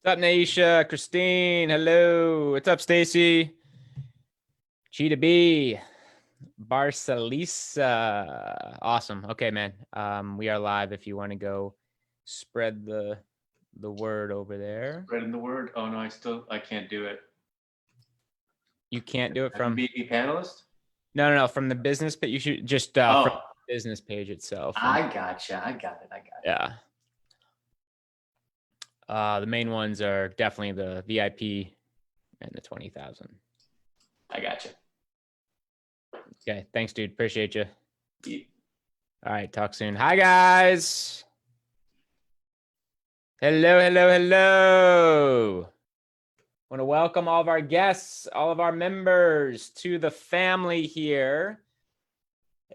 What's up, Naisha? Christine, hello. What's up, Stacy? Cheetah B, Barcelisa. Awesome. Okay, man. We are live if you want to go spread the word over there. Spreading the word. Oh no, I can't do it. You can't do it from MVP panelist? No, from the business page. You should just from the business page itself. I gotcha. I got it. Yeah. The main ones are definitely the VIP and the 20,000. I gotcha. Okay, thanks, dude. Appreciate you. Yeah. All right, talk soon. Hi, guys. Hello. I want to welcome all of our guests, all of our members to the family here.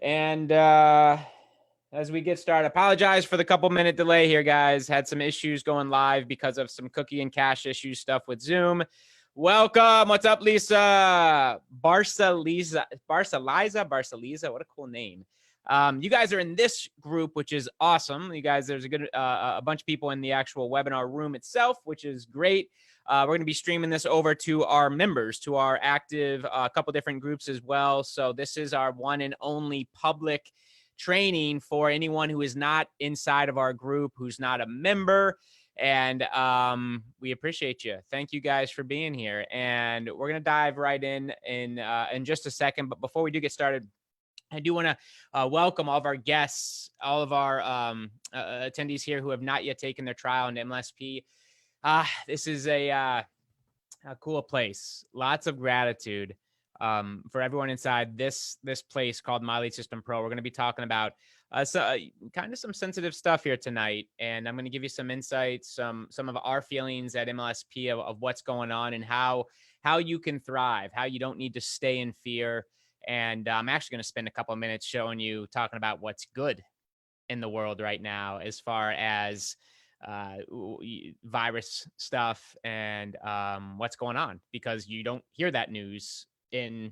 And as we get started, apologize for the couple-minute delay here, guys. Had some issues going live because of some cookie and cache issue stuff with Zoom. Welcome. What's up, Lisa? Barcelisa. What a cool name. You guys are in this group, which is awesome. You guys, there's a bunch of people in the actual webinar room itself, which is great. We're going to be streaming this over to our members, to our active couple different groups as well. So this is our one and only public training for anyone who is not inside of our group, who's not a member. And we appreciate you. Thank you guys for being here. And we're going to dive right in just a second. But before we do get started, I do want to welcome all of our guests, all of our attendees here who have not yet taken their trial into MLSP. This is a cool place. Lots of gratitude for everyone inside this place called My Lead System Pro. We're going to be talking about kind of some sensitive stuff here tonight, and I'm going to give you some insights, some of our feelings at MLSP of what's going on and how you can thrive, how you don't need to stay in fear. And I'm actually going to spend a couple of minutes talking about what's good in the world right now as far as virus stuff and what's going on, because you don't hear that news in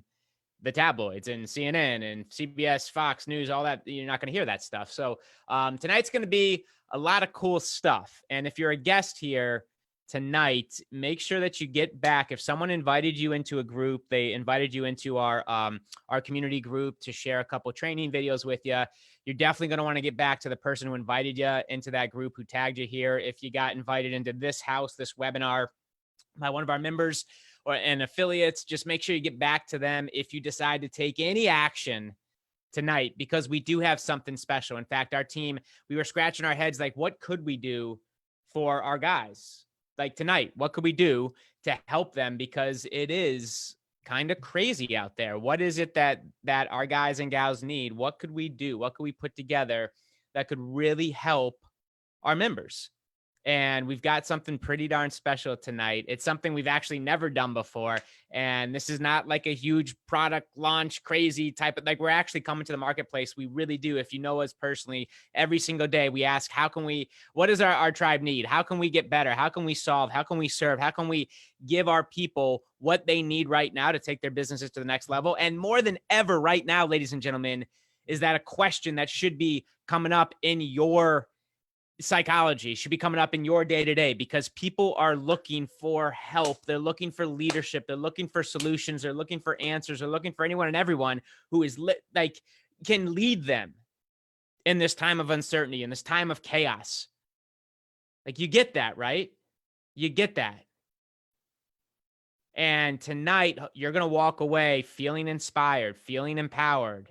the tabloids and CNN and CBS, Fox News, all that. You're not going to hear that stuff. So tonight's going to be a lot of cool stuff. And if you're a guest here tonight, make sure that you get back. If someone invited you into a group, they invited you into our community group to share a couple training videos with you, you're definitely going to want to get back to the person who invited you into that group, who tagged you here. If you got invited into this house, this webinar by one of our members and affiliates, just make sure you get back to them if you decide to take any action tonight, because we do have something special. In fact, our team, we were scratching our heads like, what could we do for our guys? Like tonight, what could we do to help them? Because it is kind of crazy out there. What is it that our guys and gals need? What could we do? What could we put together that could really help our members? And we've got something pretty darn special tonight. It's something we've actually never done before. And this is not like a huge product launch, crazy type of, like, we're actually coming to the marketplace. We really do. If you know us personally, every single day we ask, what does our tribe need? How can we get better? How can we solve? How can we serve? How can we give our people what they need right now to take their businesses to the next level? And more than ever right now, ladies and gentlemen, is that a question that should be coming up in your psychology, should be coming up in your day-to-day, because people are looking for help. They're looking for leadership. They're looking for solutions. They're looking for answers. They're looking for anyone and everyone who is can lead them in this time of uncertainty, in this time of chaos. Like, you get that, right? You get that. And tonight, you're going to walk away feeling inspired, feeling empowered.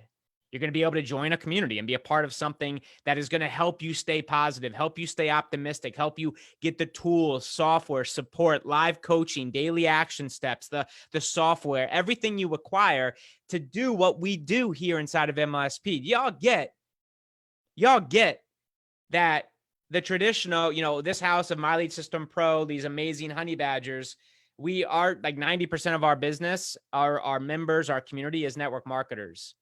You're going to be able to join a community and be a part of something that is going to help you stay positive, help you stay optimistic, help you get the tools, software, support, live coaching, daily action steps, the software, everything you require to do what we do here inside of MLSP. Y'all get that the traditional, this house of My Lead System Pro, these amazing honey badgers, we are like 90% of our business, our members, our community is network marketers.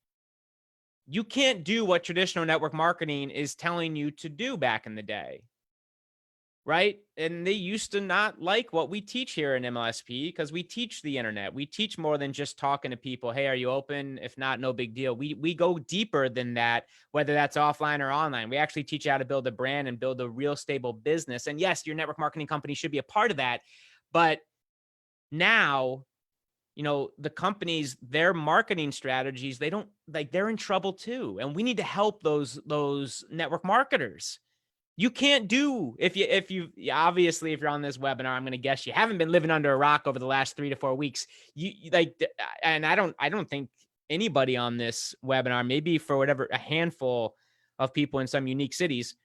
You can't do what traditional network marketing is telling you to do back in the day. right? And they used to not like what we teach here in MLSP because we teach the internet. We teach more than just talking to people. Hey, are you open? If not, no big deal. We go deeper than that, whether that's offline or online. We actually teach you how to build a brand and build a real stable business. And yes, your network marketing company should be a part of that. But now, the companies, their marketing strategies, they don't like, they're in trouble too. And we need to help those network marketers. You can't do if you obviously, if you're on this webinar, I'm going to guess you haven't been living under a rock over the last 3 to 4 weeks. You like, and I don't think anybody on this webinar, maybe for whatever, a handful of people in some unique cities,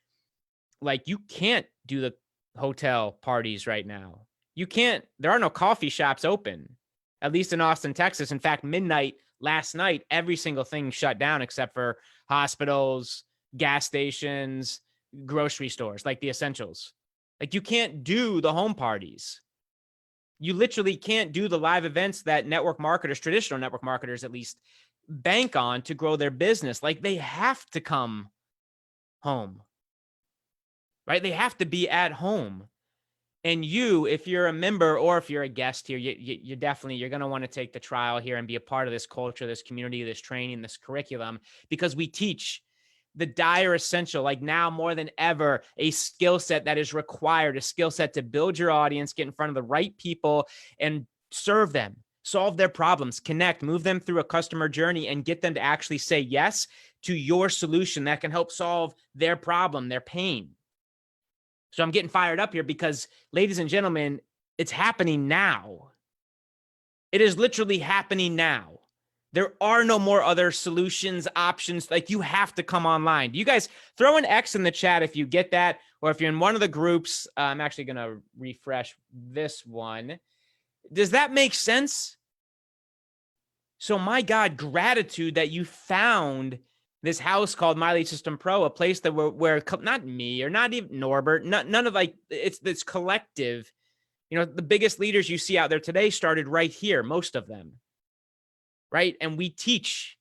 like you can't do the hotel parties right now. You can't, there are no coffee shops open, at least in Austin, Texas. In fact, midnight last night, every single thing shut down except for hospitals, gas stations, grocery stores, like the essentials. Like you can't do the home parties. You literally can't do the live events that network marketers, traditional network marketers at least, bank on to grow their business. Like they have to come home, right? They have to be at home. And you, if you're a member or if you're a guest here, you're definitely, you're going to want to take the trial here and be a part of this culture, this community, this training, this curriculum, because we teach the dire essential, like now more than ever, a skill set that is required, a skill set to build your audience, get in front of the right people and serve them, solve their problems, connect, move them through a customer journey and get them to actually say yes to your solution that can help solve their problem, their pain. So I'm getting fired up here because, ladies and gentlemen, it's happening now. It is literally happening now. There are no more other solutions, options. Like you have to come online. Do you guys throw an X in the chat if you get that? Or if you're in one of the groups, I'm actually going to refresh this one. Does that make sense? So my God, gratitude that you found this house called My Lead System Pro, a place that where not me or not even Norbert, none of like, it's this collective, the biggest leaders you see out there today started right here, most of them, right? And we teach,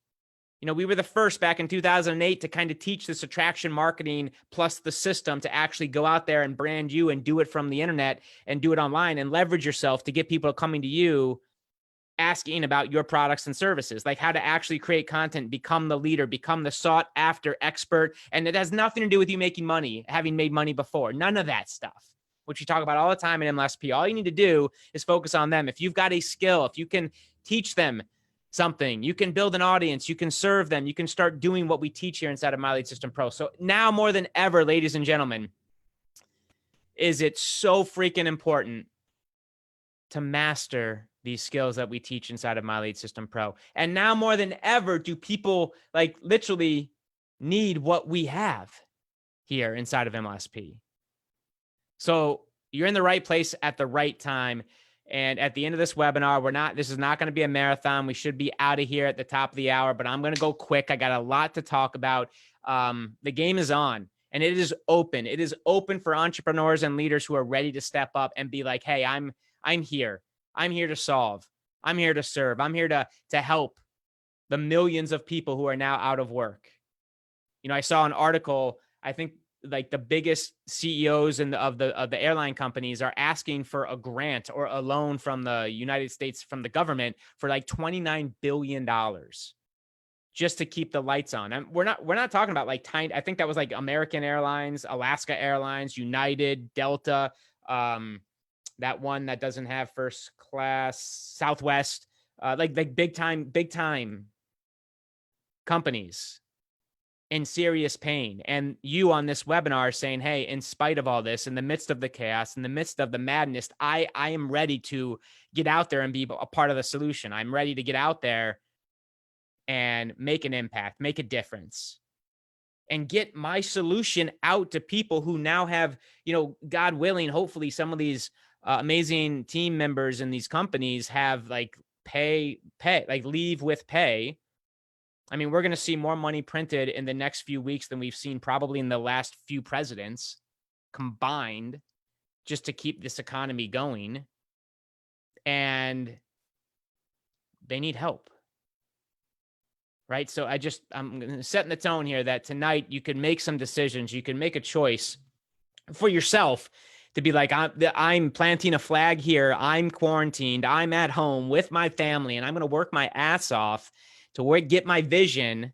we were the first back in 2008 to kind of teach this attraction marketing plus the system to actually go out there and brand you and do it from the internet and do it online and leverage yourself to get people coming to you asking about your products and services, like how to actually create content, become the leader, become the sought after expert. And it has nothing to do with you making money, having made money before, none of that stuff, which we talk about all the time in MLSP. All you need to do is focus on them. If you've got a skill, if you can teach them something, you can build an audience, you can serve them, you can start doing what we teach here inside of My Lead System Pro. So now more than ever, ladies and gentlemen, is it so freaking important to master these skills that we teach inside of My Lead System Pro. And now more than ever, do people like literally need what we have here inside of MLSP. So you're in the right place at the right time. And at the end of this webinar, this is not going to be a marathon. We should be out of here at the top of the hour, but I'm going to go quick. I got a lot to talk about. The game is on and it is open. It is open for entrepreneurs and leaders who are ready to step up and be like, hey, I'm here. I'm here to solve. I'm here to serve. I'm here to help the millions of people who are now out of work. I saw an article, I think like the biggest CEOs of the airline companies are asking for a grant or a loan from the United States, from the government for like $29 billion just to keep the lights on. And we're not talking about like tiny, I think that was like American Airlines, Alaska Airlines, United, Delta, that one that doesn't have first class, Southwest, like big time companies in serious pain. And you on this webinar saying, hey, in spite of all this, in the midst of the chaos, in the midst of the madness, I am ready to get out there and be a part of the solution. I'm ready to get out there and make an impact, make a difference, and get my solution out to people who now have, God willing, hopefully some of these amazing team members in these companies have like pay, like leave with pay. I mean, we're going to see more money printed in the next few weeks than we've seen probably in the last few presidents combined, just to keep this economy going. And they need help. Right. So I'm setting the tone here that tonight you can make some decisions. You can make a choice for yourself to be like, I'm planting a flag here. I'm quarantined. I'm at home with my family, and I'm going to work my ass off to get my vision,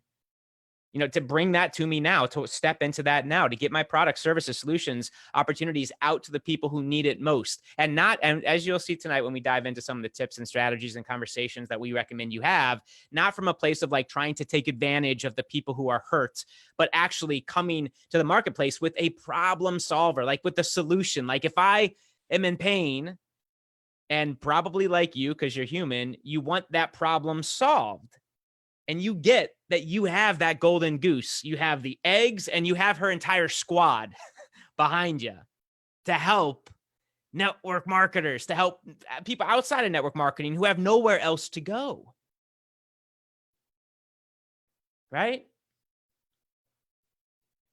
to bring that to me now, to step into that now, to get my products, services, solutions, opportunities out to the people who need it most. And as you'll see tonight, when we dive into some of the tips and strategies and conversations that we recommend you have, not from a place of like trying to take advantage of the people who are hurt, but actually coming to the marketplace with a problem solver, like with the solution. Like if I am in pain, and probably like you, because you're human, you want that problem solved. And you get that you have that golden goose. You have the eggs and you have her entire squad behind you to help network marketers, to help people outside of network marketing who have nowhere else to go. Right?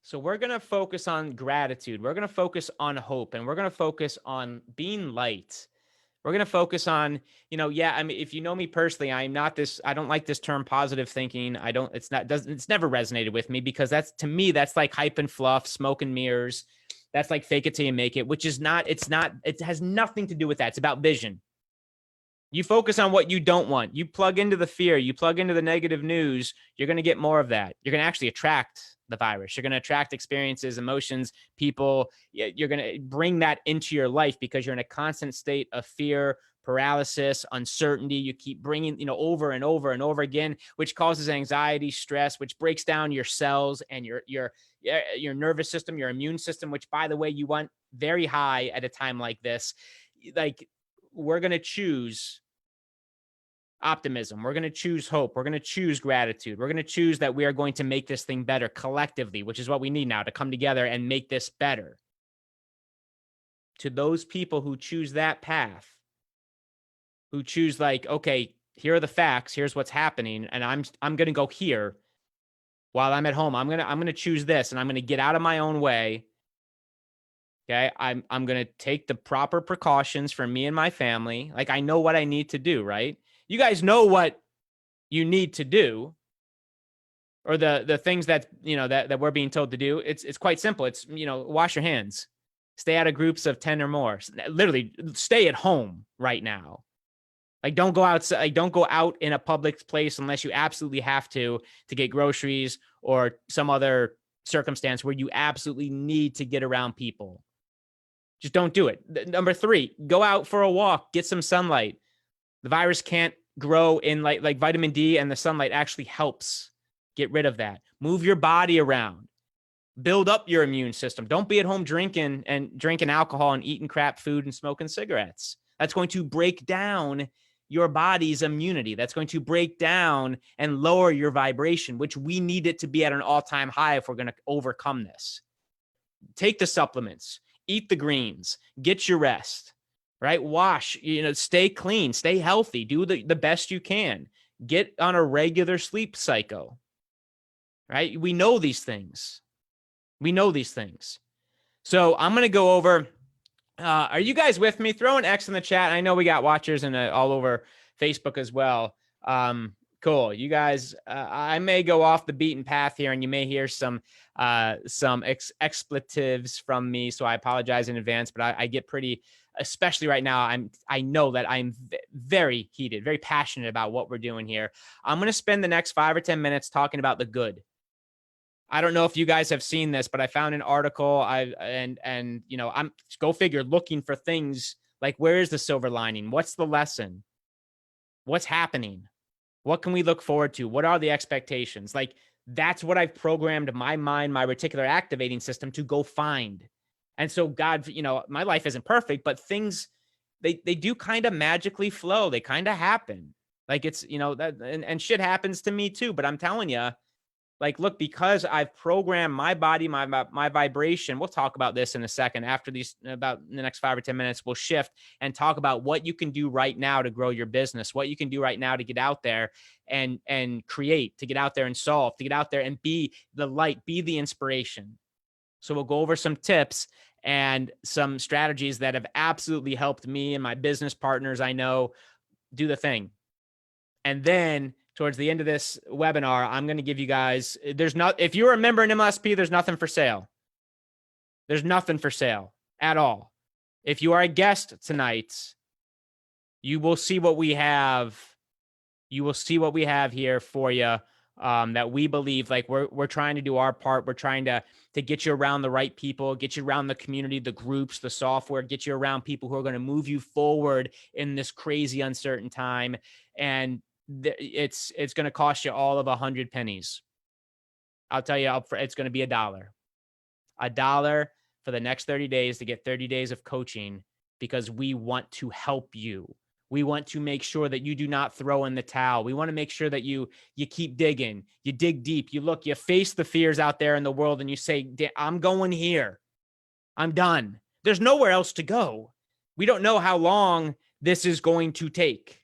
So we're going to focus on gratitude. We're going to focus on hope, and we're going to focus on being light. We're going to focus on, I mean, if you know me personally, I don't like this term positive thinking. It's never resonated with me, because that's like hype and fluff, smoke and mirrors. That's like fake it till you make it, which is not, it has nothing to do with that. It's about vision. You focus on what you don't want. You plug into the fear, you plug into the negative news, you're going to get more of that. You're going to actually attract the virus. You're going to attract experiences, emotions, people. You're going to bring that into your life because you're in a constant state of fear, paralysis, uncertainty. You keep bringing, over and over and over again, which causes anxiety, stress, which breaks down your cells and your nervous system, your immune system, which, by the way, you want very high at a time like this. Like, we're going to choose optimism. We're going to choose hope. We're going to choose gratitude. We're going to choose that we are going to make this thing better collectively, which is what we need now, to come together and make this better. To those people who choose that path, who choose like, okay, here are the facts, here's what's happening, and I'm going to go here while I'm at home. I'm going to choose this, and I'm going to get out of my own way. Okay, I'm going to take the proper precautions for me and my family. Like, I know what I need to do, right? You guys know what you need to do, or the things that, that we're being told to do. It's quite simple. It's, wash your hands, stay out of groups of 10 or more. Literally stay at home right now. Like, don't go outside, like, don't go out in a public place unless you absolutely have to get groceries or some other circumstance where you absolutely need to get around people. Just don't do it. Number 3, go out for a walk, get some sunlight. The virus can't grow in like vitamin D, and the sunlight actually helps get rid of that. Move your body around. Build up your immune system. Don't be at home drinking alcohol and eating crap food and smoking cigarettes. That's going to break down your body's immunity. That's going to break down and lower your vibration, which we need it to be at an all-time high if we're going to overcome this. Take the supplements, eat the greens, get your rest, right? Wash, stay clean, stay healthy, do the best you can, get on a regular sleep cycle, right? We know these things. So I'm going to go over, are you guys with me? Throw an X in the chat. I know we got watchers all over Facebook as well. Cool. You guys, I may go off the beaten path here, and you may hear some expletives from me. So I apologize in advance, but I get pretty, especially right now, I know that I'm very heated, very passionate about what we're doing here. I'm going to spend the next 5 or 10 minutes talking about the good. I don't know if you guys have seen this, but I found an article. I'm go figure, looking for things like, where is the silver lining? What's the lesson? What's happening? What can we look forward to? What are the expectations? Like, that's what I've programmed my mind, my reticular activating system to go find. And so God, my life isn't perfect, but things, they do kind of magically flow. They kind of happen. Like, it's, that, and shit happens to me too. But I'm telling you, like, look, because I've programmed my body, my vibration. We'll talk about this in a second. After about the next 5 or 10 minutes, we'll shift and talk about what you can do right now to grow your business, what you can do right now to get out there and create, to get out there and solve, to get out there and be the light, be the inspiration. So we'll go over some tips and some strategies that have absolutely helped me and my business partners I know do the thing. And then towards the end of this webinar, I'm going to give you guys, if you're a member in MLSP, there's nothing for sale. There's nothing for sale at all. If you are a guest tonight, you will see what we have. You will see what we have here for you. That we believe, like we're trying to do our part. We're trying to get you around the right people, get you around the community, the groups, the software, get you around people who are going to move you forward in this crazy uncertain time. And it's going to cost you all of 100 pennies. I'll tell you, it's going to be $1 for the next 30 days to get 30 days of coaching, because we want to help you. We want to make sure that you do not throw in the towel. We want to make sure that you keep digging, you dig deep, you look, you face the fears out there in the world, and you say, I'm going here. I'm done. There's nowhere else to go. We don't know how long this is going to take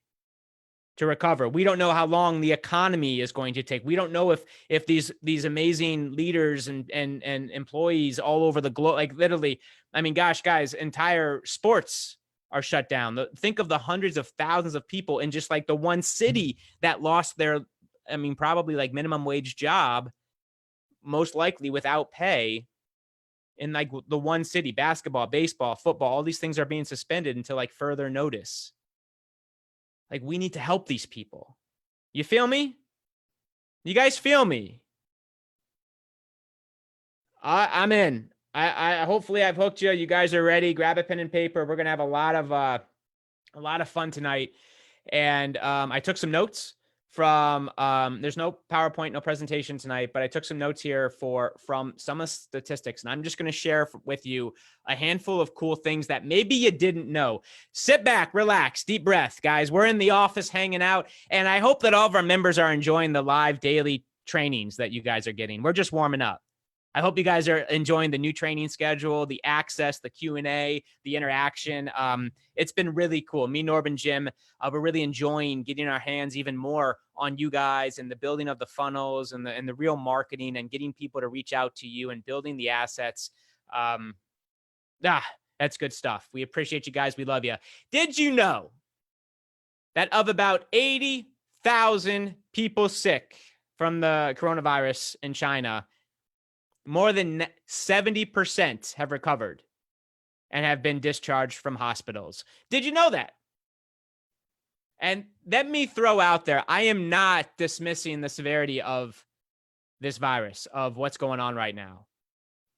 to recover. We don't know how long the economy is going to take. We don't know if these amazing leaders and employees all over the globe, like literally, I mean, gosh, guys, entire sports are shut down. Think of the hundreds of thousands of people in just like the one city that lost their, I mean, probably like minimum wage job, most likely without pay, in like the one city. Basketball, baseball, football, all these things are being suspended until like further notice. Like, we need to help these people. You feel me? You guys feel me? I'm in. I hopefully I've hooked you. You guys are ready. Grab a pen and paper. We're gonna have a lot of fun tonight. And I took some notes from there's no PowerPoint, no presentation tonight, but I took some notes here from some of the statistics, and I'm just going to share with you a handful of cool things that maybe you didn't know. Sit back, relax, deep breath, guys. We're in the office hanging out, and I hope that all of our members are enjoying the live daily trainings that you guys are getting. We're just warming up. I hope you guys are enjoying the new training schedule, the access, the Q&A, the interaction. It's been really cool. Me, Norb, Jim, we're really enjoying getting our hands even more on you guys and the building of the funnels and the real marketing and getting people to reach out to you and building the assets. That's good stuff. We appreciate you guys. We love you. Did you know that of about 80,000 people sick from the coronavirus in China, more than 70% have recovered and have been discharged from hospitals? Did you know that? And let me throw out there, I am not dismissing the severity of this virus, of what's going on right now.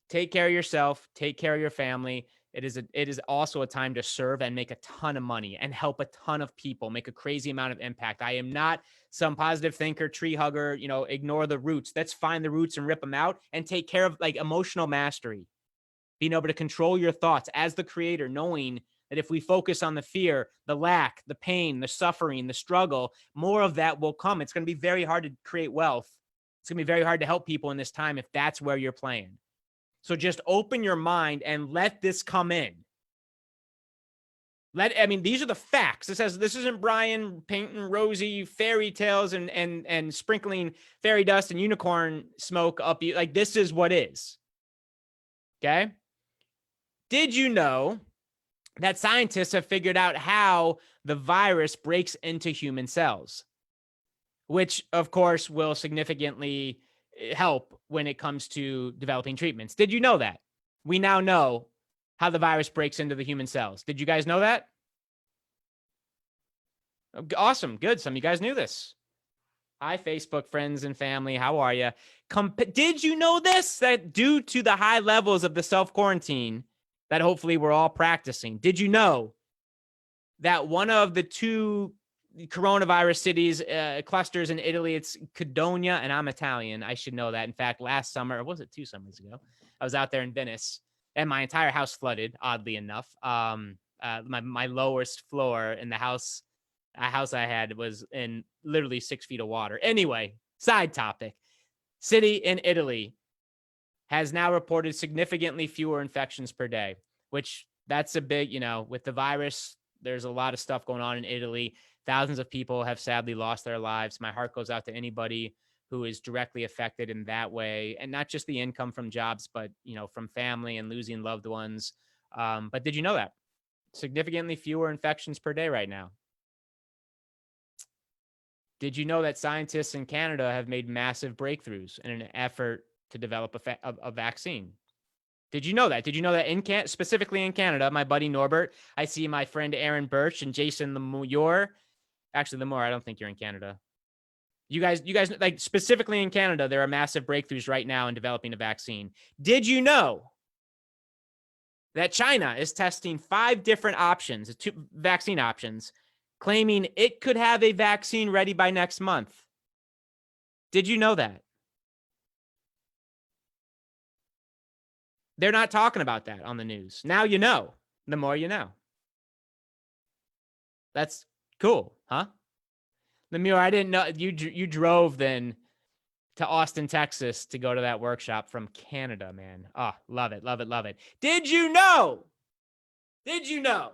Take care of yourself, take care of your family. It is also a time to serve and make a ton of money and help a ton of people, make a crazy amount of impact. I am not some positive thinker, tree hugger, ignore the roots. Let's find the roots and rip them out and take care of like emotional mastery, being able to control your thoughts as the creator, knowing that if we focus on the fear, the lack, the pain, the suffering, the struggle, more of that will come. It's going to be very hard to create wealth. It's going to be very hard to help people in this time if that's where you're playing. So just open your mind and let this come in. These are the facts. This isn't Brian painting rosy fairy tales and sprinkling fairy dust and unicorn smoke up you. Like, this is what is. Okay. Did you know that scientists have figured out how the virus breaks into human cells, which of course will significantly help when it comes to developing treatments? Did you know that? We now know how the virus breaks into the human cells. Did you guys know that? Awesome. Good. Some of you guys knew this. Hi, Facebook friends and family. How are you? Did you know this? That due to the high levels of the self-quarantine that hopefully we're all practicing, did you know that one of the two coronavirus cities, clusters in Italy, it's Codogna, and I'm Italian, I should know that. In fact, last summer, or was it 2 summers ago, I was out there in Venice and my entire house flooded, oddly enough. My lowest floor in the house, a house I had, was in literally 6 feet of water. Anyway, side topic. City in Italy has now reported significantly fewer infections per day, which that's a big, with the virus, there's a lot of stuff going on in Italy. Thousands of people have sadly lost their lives. My heart goes out to anybody who is directly affected in that way, and not just the income from jobs, but, from family and losing loved ones. But did you know that? Significantly fewer infections per day right now. Did you know that scientists in Canada have made massive breakthroughs in an effort to develop a vaccine? Did you know that? Did you know that specifically in Canada, my buddy Norbert, I see my friend Aaron Birch and Jason Lemore. Actually, Lemore, I don't think you're in Canada. You guys, like specifically in Canada, there are massive breakthroughs right now in developing a vaccine. Did you know that China is testing 5 different options, 2 vaccine options, claiming it could have a vaccine ready by next month? Did you know that? They're not talking about that on the news. Now you know. The more you know. That's cool, huh? Lemure, I didn't know you drove then to Austin, Texas to go to that workshop from Canada, man. Oh, love it, love it, love it. Did you know? Did you know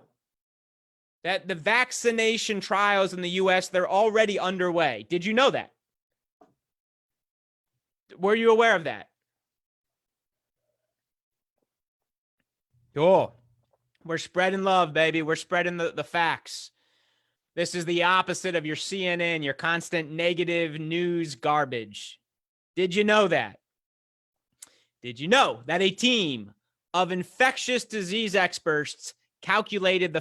that the vaccination trials in the US, they're already underway? Did you know that? Were you aware of that? Oh, we're spreading love, baby. We're spreading the facts. This is the opposite of your CNN, your constant negative news garbage. Did you know that? Did you know that a team of infectious disease experts calculated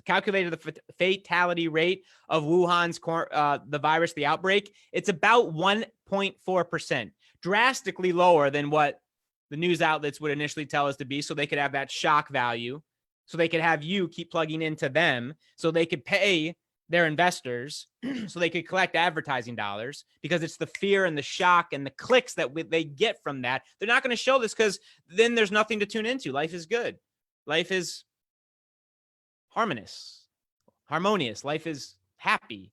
calculated the fatality rate of Wuhan's the virus, the outbreak? It's about 1.4%, drastically lower than what the news outlets would initially tell us to be, so they could have that shock value, so they could have you keep plugging into them, so they could pay their investors, so they could collect advertising dollars, because it's the fear and the shock and the clicks that they get from that. They're not going to show this because then there's nothing to tune into. Life is good. Life is harmonious. Life is happy.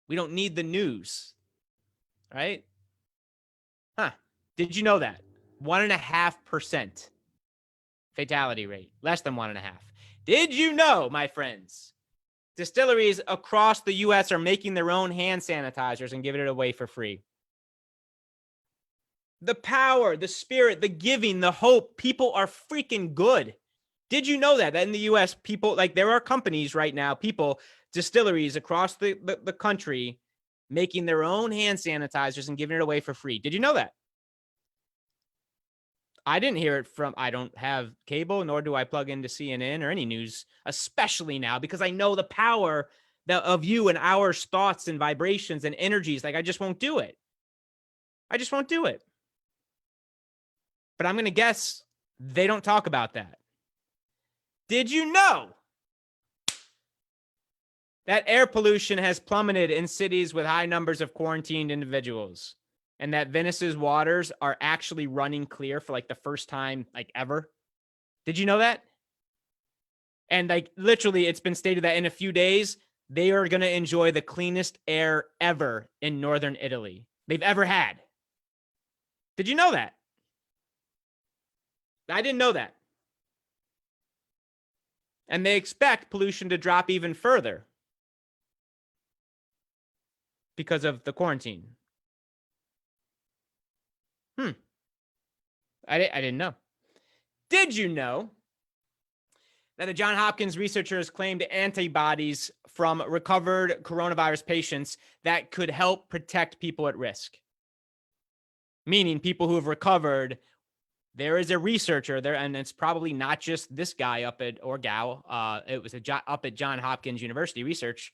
We don't need the news, right? Huh. Did you know that? 1.5% fatality rate, less than 1.5. Did you know, my friends, distilleries across the U.S. are making their own hand sanitizers and giving it away for free? The power, the spirit, the giving, the hope, people are freaking good. Did you know that in the U.S., people, like, there are companies right now, distilleries across the country making their own hand sanitizers and giving it away for free? Did you know that? I didn't hear it I don't have cable, nor do I plug into CNN or any news, especially now, because I know the power of you and our thoughts and vibrations and energies. Like, I just won't do it. I just won't do it. But I'm going to guess they don't talk about that. Did you know that air pollution has plummeted in cities with high numbers of quarantined individuals, and that Venice's waters are actually running clear for like the first time like ever? Did you know that? And like literally it's been stated that in a few days, they are going to enjoy the cleanest air ever in northern Italy they've ever had. Did you know that? I didn't know that. And they expect pollution to drop even further because of the quarantine. I didn't know. Did you know that the Johns Hopkins researchers claimed antibodies from recovered coronavirus patients that could help protect people at risk? Meaning people who have recovered, there is a researcher there, and it's probably not just this guy up at, or gal, it was up at Johns Hopkins University research.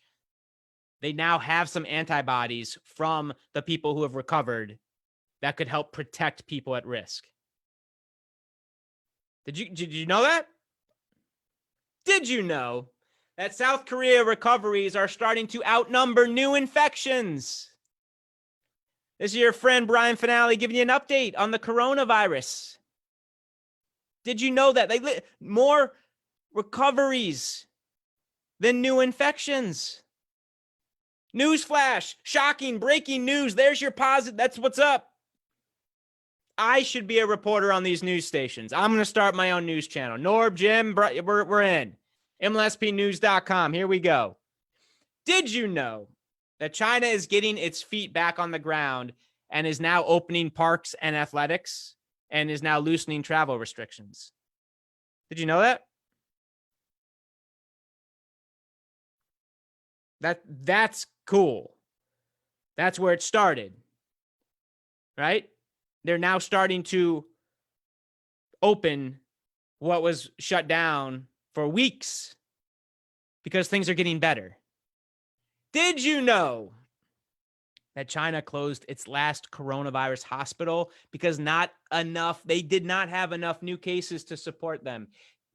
They now have some antibodies from the people who have recovered that could help protect people at risk. Did you know that? Did you know that South Korea recoveries are starting to outnumber new infections? This is your friend Brian Finale giving you an update on the coronavirus. Did you know that more recoveries than new infections? Newsflash, shocking, breaking news. There's your positive. That's what's up. I should be a reporter on these news stations. I'm going to start my own news channel. Norb, Jim, we're in. MLSPnews.com. Here we go. Did you know that China is getting its feet back on the ground and is now opening parks and athletics and is now loosening travel restrictions? Did you know that? That's cool. That's where it started, right? They're now starting to open what was shut down for weeks because things are getting better. Did you know that China closed its last coronavirus hospital because they did not have enough new cases to support them?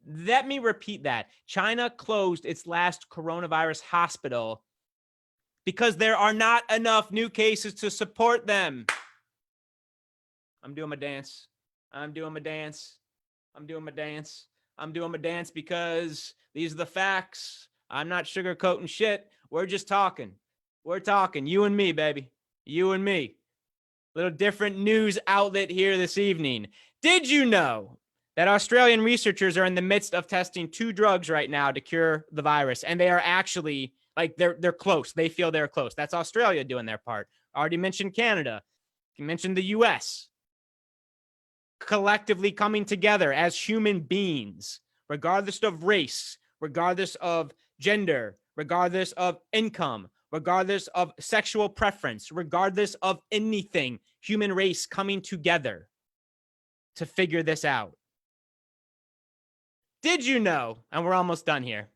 Let me repeat that. China closed its last coronavirus hospital because there are not enough new cases to support them. I'm doing my dance. I'm doing my dance. I'm doing my dance. I'm doing my dance because these are the facts. I'm not sugarcoating shit. We're just talking. We're talking. You and me, baby. You and me. Little different news outlet here this evening. Did you know that Australian researchers are in the midst of testing 2 drugs right now to cure the virus? And they are actually, like, they're close. They feel they're close. That's Australia doing their part. I already mentioned Canada. You mentioned the US. Collectively coming together as human beings, regardless of race, regardless of gender, regardless of income, regardless of sexual preference, regardless of anything, human race coming together to figure this out. Did you know, and we're almost done here,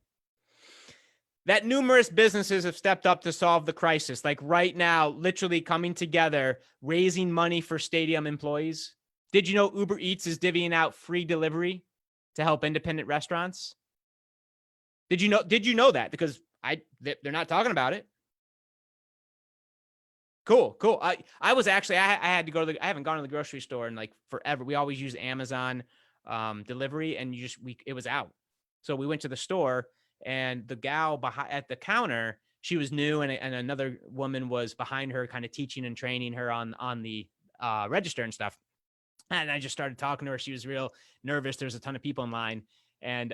that numerous businesses have stepped up to solve the crisis, like right now, literally coming together, raising money for stadium employees? Did you know Uber Eats is divvying out free delivery to help independent restaurants? Did you know that? Because they're not talking about it. Cool. I was actually, I had to go to I haven't gone to the grocery store in like forever. We always use Amazon delivery, and it was out. So we went to the store, and the gal at the counter, she was new, and another woman was behind her, kind of teaching and training her on the register and stuff. And I just started talking to her. She was real nervous. There's a ton of people in line, and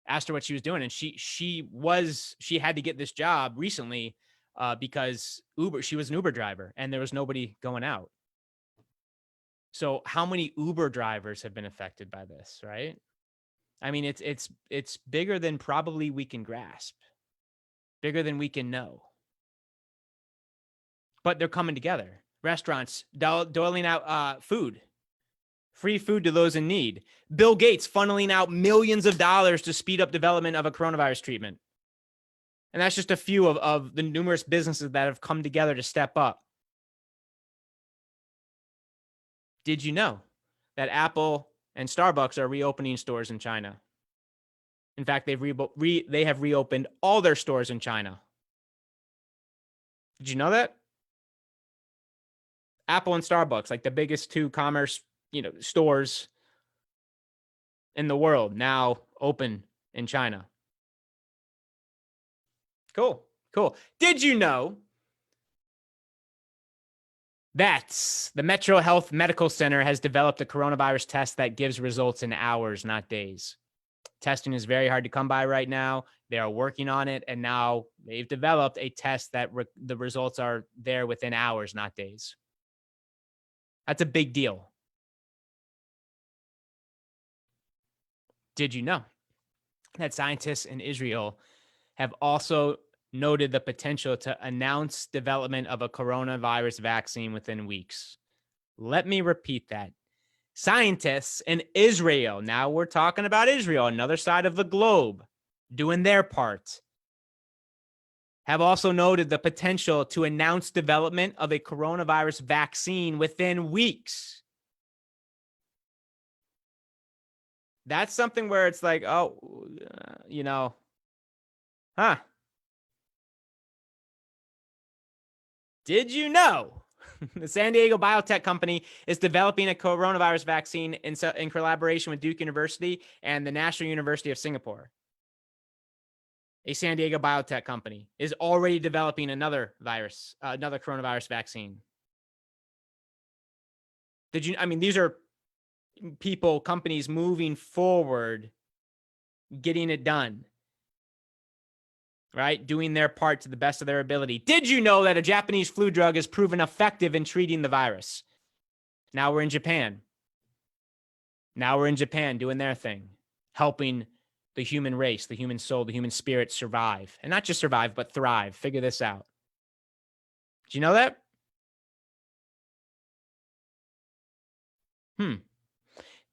asked her what she was doing. And she had to get this job recently because she was an Uber driver, and there was nobody going out. So how many Uber drivers have been affected by this, right? I mean, it's bigger than probably we can grasp, bigger than we can know. But they're coming together. Restaurants doling out food. Free food to those in need. Bill Gates funneling out millions of dollars to speed up development of a coronavirus treatment. And that's just a few of the numerous businesses that have come together to step up. Did you know that Apple and Starbucks are reopening stores in China? In fact, they have reopened all their stores in China. Did you know that? Apple and Starbucks, like the biggest 2 commerce stores in the world, now open in China. Cool. Did you know that the Metro Health Medical Center has developed a coronavirus test that gives results in hours, not days? Testing is very hard to come by right now. They are working on it, and now they've developed a test that the results are there within hours, not days. That's a big deal. Did you know that scientists in Israel have also noted the potential to announce development of a coronavirus vaccine within weeks? Let me repeat that. Scientists in Israel, now we're talking about Israel, another side of the globe, doing their part, have also noted the potential to announce development of a coronavirus vaccine within weeks. That's something where it's like, Did you know the San Diego biotech company is developing a coronavirus vaccine in collaboration with Duke University and the National University of Singapore? A San Diego biotech company is already developing another coronavirus vaccine. These are companies moving forward, getting it done, right? Doing their part to the best of their ability. Did you know that a Japanese flu drug is proven effective in treating the virus? Now we're in Japan. Doing their thing, helping the human race, the human soul, the human spirit survive. And not just survive, but thrive. Figure this out. Do you know that?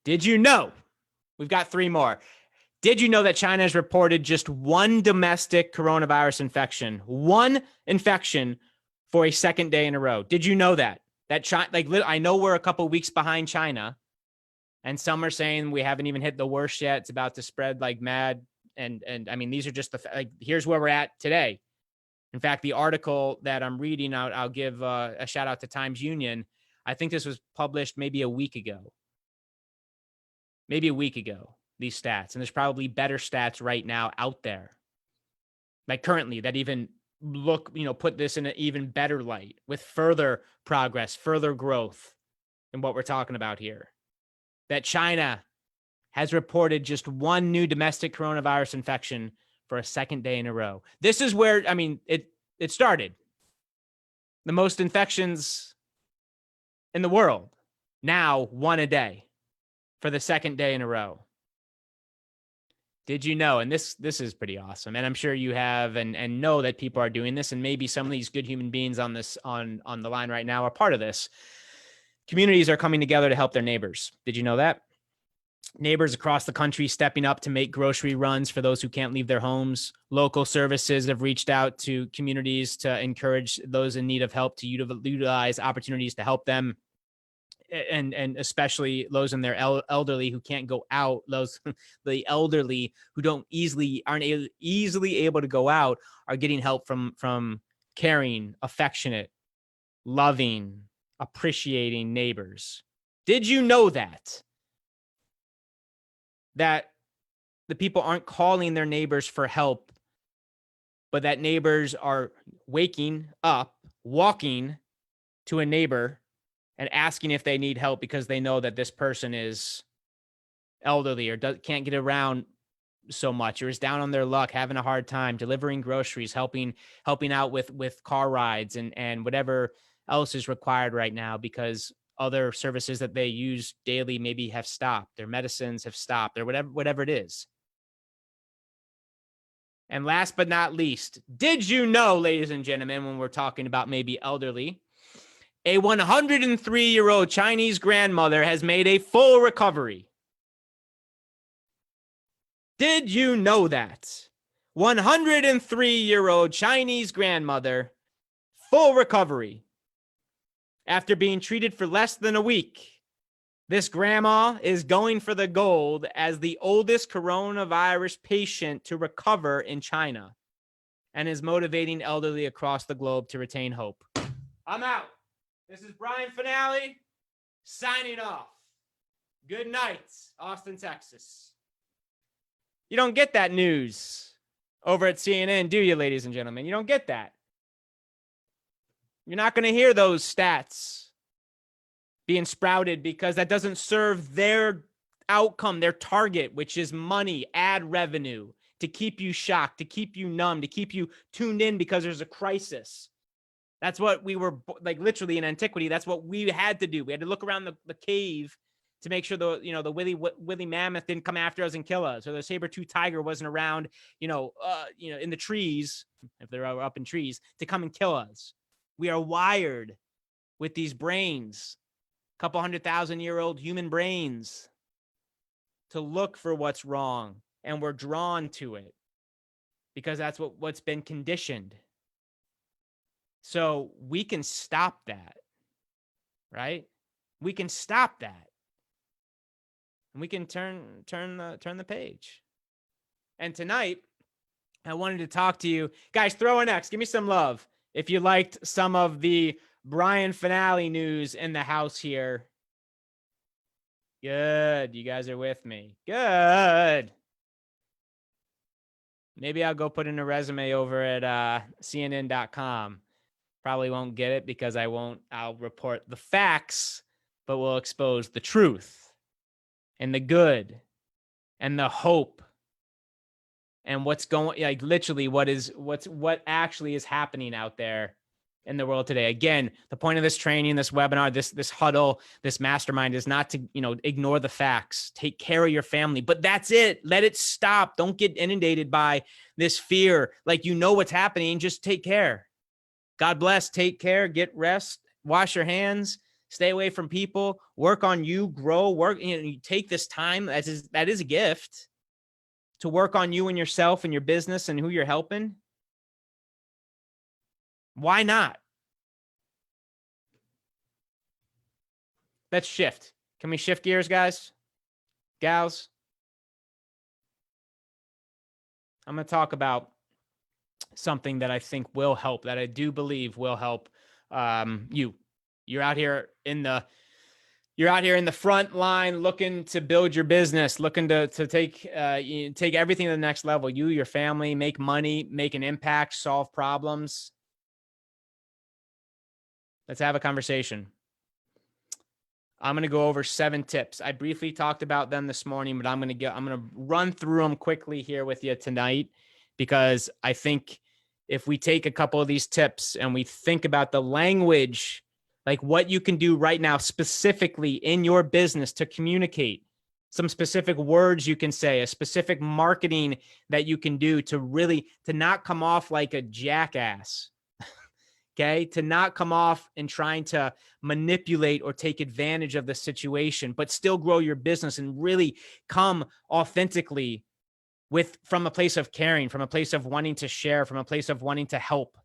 Did you know? We've got 3 more. Did you know that China has reported just 1 domestic coronavirus infection? 1 infection for a second day in a row. Did you know that? That China, I know we're a couple weeks behind China, and some are saying we haven't even hit the worst yet. It's about to spread like mad. And I mean, these are just here's where we're at today. In fact, the article that I'm reading out, I'll give a shout out to Times Union. I think this was published maybe a week ago. These stats. And there's probably better stats right now out there, like currently, that even put this in an even better light with further progress, further growth in what we're talking about here. That China has reported just 1 new domestic coronavirus infection for a second day in a row. This is where, I mean, it started. The most infections in the world. Now 1 a day for the second day in a row. Did you know? And this is pretty awesome. And I'm sure you have and know that people are doing this. And maybe some of these good human beings on the line right now are part of this. Communities are coming together to help their neighbors. Did you know that? Neighbors across the country stepping up to make grocery runs for those who can't leave their homes. Local services have reached out to communities to encourage those in need of help to utilize opportunities to help them. And especially those in their elderly who can't go out, the elderly who aren't easily able to go out are getting help from caring, affectionate, loving, appreciating neighbors. Did you know that the people aren't calling their neighbors for help, but that neighbors are waking up, walking to a neighbor and asking if they need help because they know that this person is elderly or can't get around so much or is down on their luck, having a hard time, delivering groceries, helping out with car rides and whatever else is required right now because other services that they use daily maybe have stopped, their medicines have stopped, or whatever it is. And last but not least, did you know, ladies and gentlemen, when we're talking about maybe elderly, a 103-year-old Chinese grandmother has made a full recovery. Did you know that? 103-year-old Chinese grandmother, full recovery. After being treated for less than a week, this grandma is going for the gold as the oldest coronavirus patient to recover in China and is motivating elderly across the globe to retain hope. I'm out. This is Brian Finale signing off. Good night, Austin, Texas. You don't get that news over at CNN, do you, ladies and gentlemen? You don't get that. You're not going to hear those stats being sprouted because that doesn't serve their outcome, their target, which is money, ad revenue, to keep you shocked, to keep you numb, to keep you tuned in because there's a crisis. That's what we were, like, literally in antiquity. That's what we had to do. We had to look around the cave to make sure the woolly mammoth didn't come after us and kill us, or the saber-toothed tiger wasn't around, in the trees, if they're up in trees, to come and kill us. We are wired with these brains, a couple 100,000-year-old human brains, to look for what's wrong, and we're drawn to it because that's what's been conditioned. So we can stop that, right? We can stop that. And we can turn the page. And tonight, I wanted to talk to you. Guys, throw an X. Give me some love if you liked some of the Brian Finale news in the house here. Good. You guys are with me. Good. Maybe I'll go put in a resume over at CNN.com. Probably won't get it because I'll report the facts, but we'll expose the truth and the good and the hope and what's going, like, literally what actually is happening out there in the world today. Again, the point of this training, this webinar, this huddle, this mastermind is not to, ignore the facts. Take care of your family, but that's it. Let it stop. Don't get inundated by this fear. Like, what's happening. Just take care. God bless. Take care. Get rest. Wash your hands. Stay away from people, work on you, grow, work, you take this time that is a gift to work on you and yourself and your business and who you're helping. Why not? Let's shift. Can we shift gears, guys? Gals? I'm going to talk about something that I think will help, that I do believe will help you. You're out here in the front line looking to build your business, looking to take everything to the next level. You, your family, make money, make an impact, solve problems. Let's have a conversation. I'm going to go over 7 tips. I briefly talked about them this morning, but I'm going to run through them quickly here with you tonight, because I think if we take a couple of these tips and we think about the language, like what you can do right now specifically in your business to communicate, some specific words you can say, a specific marketing that you can do to not come off like a jackass. Okay, to not come off and trying to manipulate or take advantage of the situation, but still grow your business and really come authentically from a place of caring, from a place of wanting to share, from a place of wanting to help.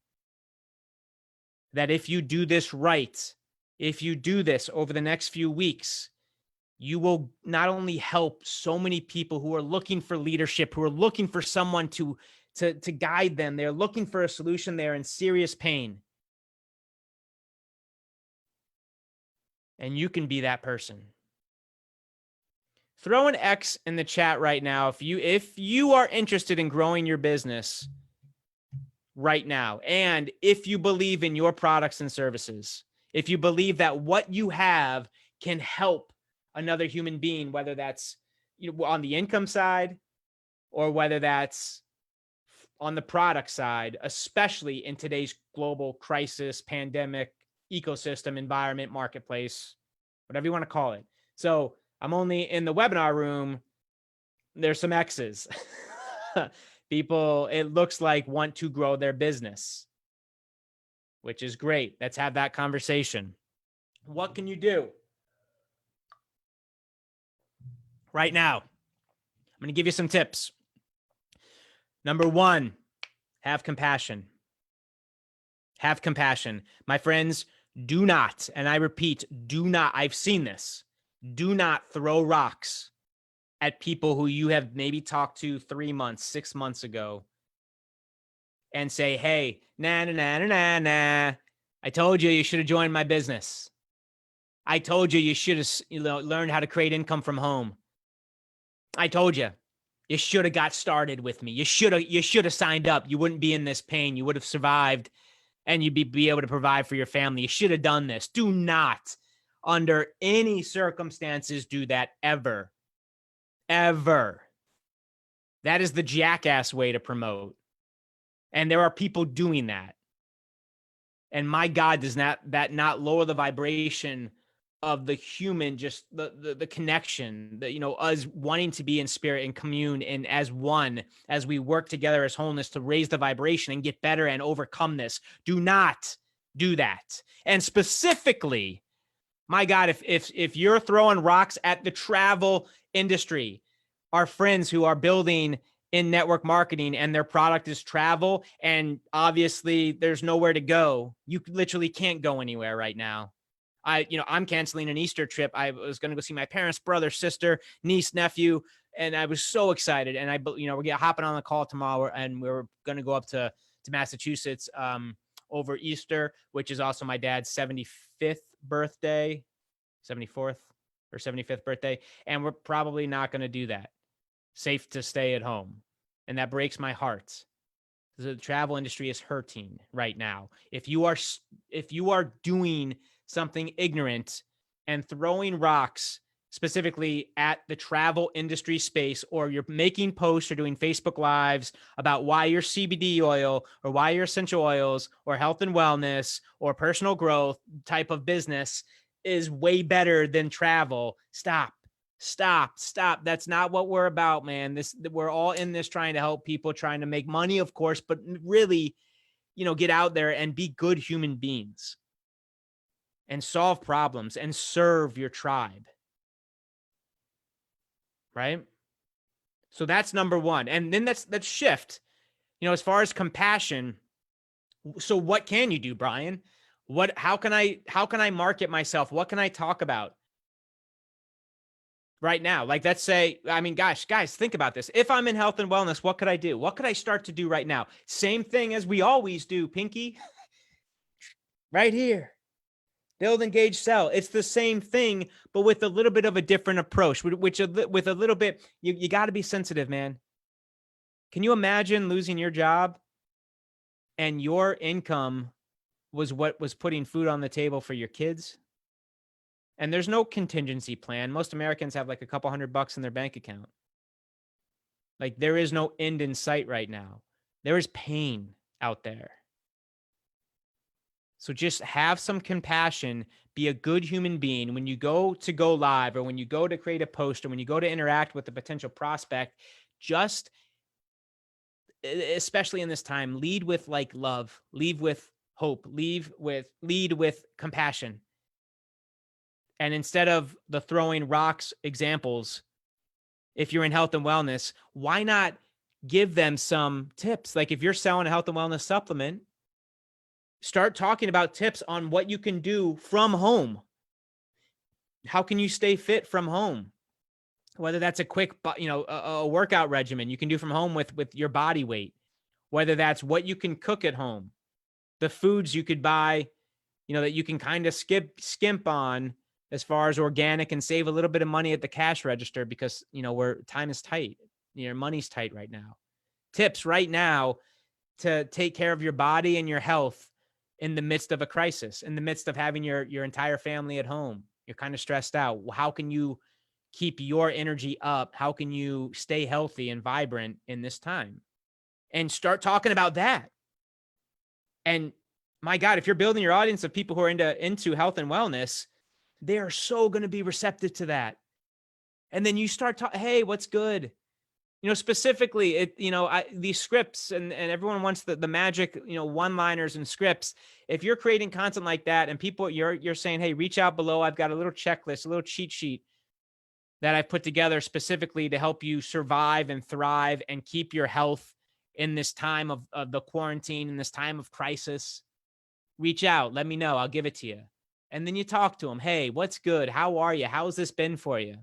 That if you do this right, if you do this over the next few weeks, you will not only help so many people who are looking for leadership, who are looking for someone to guide them. They're looking for a solution. They're in serious pain. And you can be that person. Throw an X in the chat right now if you are interested in growing your business right now, and if you believe in your products and services, if you believe that what you have can help another human being, whether that's on the income side or whether that's on the product side, especially in today's global crisis, pandemic, ecosystem, environment, marketplace, whatever you want to call it. So I'm only in the webinar room. There's some X's. People, it looks like, want to grow their business, which is great. Let's have that conversation. What can you do right now? I'm going to give you some tips. Number 1, have compassion. Have compassion. My friends, do not, and I repeat, do not, I've seen this, do not throw rocks at people who you have maybe talked to 3 months, 6 months ago and say, hey, nah. I told you should have joined my business. I told you should have learned how to create income from home. I told you should have got started with me. You should have signed up. You wouldn't be in this pain. You would have survived and you'd be able to provide for your family. You should have done this. Do not, under any circumstances, do that ever. Ever. That is the jackass way to promote. And there are people doing that. And my God, does that not lower the vibration of the human, just the connection, us wanting to be in spirit and commune and as one, as we work together as wholeness to raise the vibration and get better and overcome this. Do not do that. And specifically, my God, if you're throwing rocks at the travel industry, our friends who are building in network marketing and their product is travel, and obviously there's nowhere to go. You literally can't go anywhere right now. I'm canceling an Easter trip. I was going to go see my parents, brother, sister, niece, nephew, and I was so excited. And we're hopping on the call tomorrow, and we're going to go up to Massachusetts over Easter, which is also my dad's 74th birthday, 74th or 75th birthday, and we're probably not going to do that. Safe to stay at home, and that breaks my heart. The travel industry is hurting right now. If you are doing something ignorant and throwing rocks specifically at the travel industry space, or you're making posts or doing Facebook Lives about why your CBD oil or why your essential oils or health and wellness or personal growth type of business is way better than travel, stop. That's not what we're about, man. We're all in this trying to help people, trying to make money, of course, but really, get out there and be good human beings. and solve problems and serve your tribe. Right? So that's number one. And then that's shift. As far as compassion, so what can you do, Brian? How can I market myself? What can I talk about right now? Like, let's say, I mean, gosh, guys, think about this. If I'm in health and wellness, what could I do? What could I start to do right now? Same thing as we always do, Pinky. Right here. Build, engage, sell. It's the same thing, but with a little bit of a different approach, with a little bit, you got to be sensitive, man. Can you imagine losing your job and your income was what was putting food on the table for your kids? And there's no contingency plan. Most Americans have like a couple $100 in their bank account. Like, there is no end in sight right now. There is pain out there. So just have some compassion, be a good human being. When you go live, or when you go to create a post, or when you go to interact with a potential prospect, just, especially in this time, lead with like love, lead with hope, lead with compassion. And instead of the throwing rocks examples, if you're in health and wellness, why not give them some tips? Like, if you're selling a health and wellness supplement, start talking about tips on what you can do from home. How can you stay fit from home? Whether that's a quick, a workout regimen you can do from home with your body weight, whether that's what you can cook at home, the foods you could buy, that you can kind of skimp on as far as organic and save a little bit of money at the cash register because, where time is tight, money's tight right now. Tips right now to take care of your body and your health in the midst of a crisis, in the midst of having your entire family at home. You're kind of stressed out. How can you keep your energy up? How can you stay healthy and vibrant in this time? And start talking about that. And my God, if you're building your audience of people who are into health and wellness, they are so going to be receptive to that. And then you start talking, hey, what's good? Specifically, these scripts and everyone wants the magic, one-liners and scripts. If you're creating content like that and people, you're saying, hey, reach out below. I've got a little checklist, a little cheat sheet that I've put together specifically to help you survive and thrive and keep your health in this time of the quarantine, in this time of crisis. Reach out. Let me know. I'll give it to you. And then you talk to them. Hey, what's good? How are you? How's this been for you?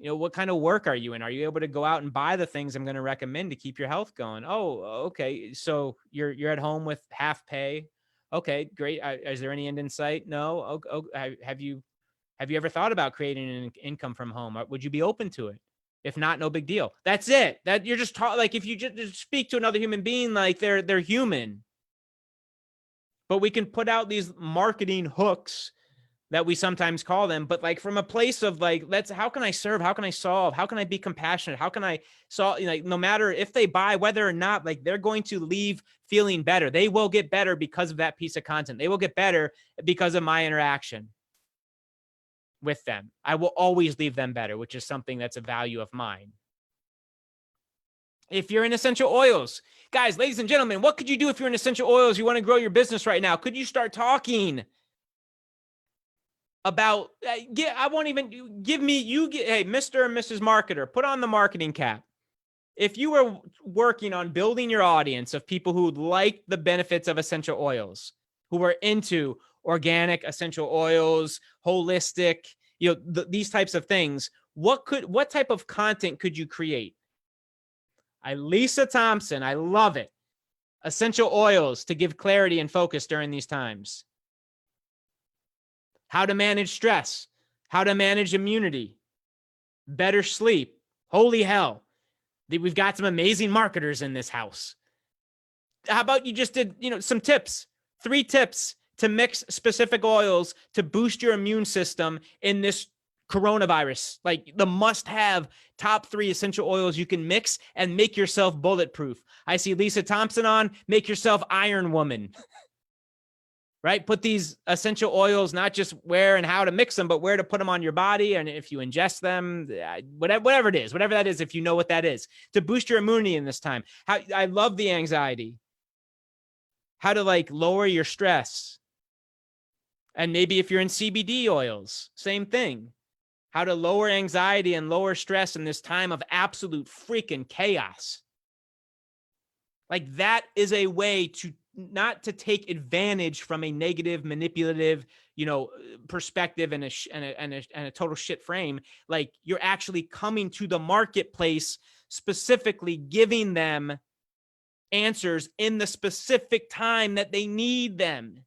What kind of work are you in? Are you able to go out and buy the things I'm going to recommend to keep your health going? Oh, okay. So you're at home with half pay. Okay, great. Is there any end in sight? No. Have you ever thought about creating an income from home? Would you be open to it? If not, no big deal. That's it. That you're just like, if you just speak to another human being, like they're human. But we can put out these marketing hooks that we sometimes call them, but like from a place of like, how can I serve? How can I solve? How can I be compassionate? How can I solve? Like, no matter if they buy, whether or not, like, they're going to leave feeling better. They will get better because of that piece of content. They will get better because of my interaction with them. I will always leave them better, which is something that's a value of mine. If you're in essential oils, guys, ladies and gentlemen, what could you do if you're in essential oils? You want to grow your business right now? Could you start talking about, I won't even give me, hey, Mr. and Mrs. Marketer, put on the marketing cap. If you were working on building your audience of people who like the benefits of essential oils, who are into organic essential oils, holistic, these types of things, what type of content could you create? Lisa Thompson, I love it. Essential oils to give clarity and focus during these times. How to manage stress, how to manage immunity, better sleep. Holy hell. We've got some amazing marketers in this house. How about you just did, some tips, 3 tips to mix specific oils to boost your immune system in this coronavirus, like the must-have top 3 essential oils you can mix and make yourself bulletproof. I see Lisa Thompson on, make yourself Iron Woman. Right? Put these essential oils, not just where and how to mix them, but where to put them on your body. And if you ingest them, whatever it is, whatever that is, if you know what that is, to boost your immunity in this time. I love the anxiety. How to like lower your stress. And maybe if you're in CBD oils, same thing. How to lower anxiety and lower stress in this time of absolute freaking chaos. Like that is a way to not to take advantage from a negative, manipulative, perspective and a total shit frame. Like you're actually coming to the marketplace, specifically giving them answers in the specific time that they need them.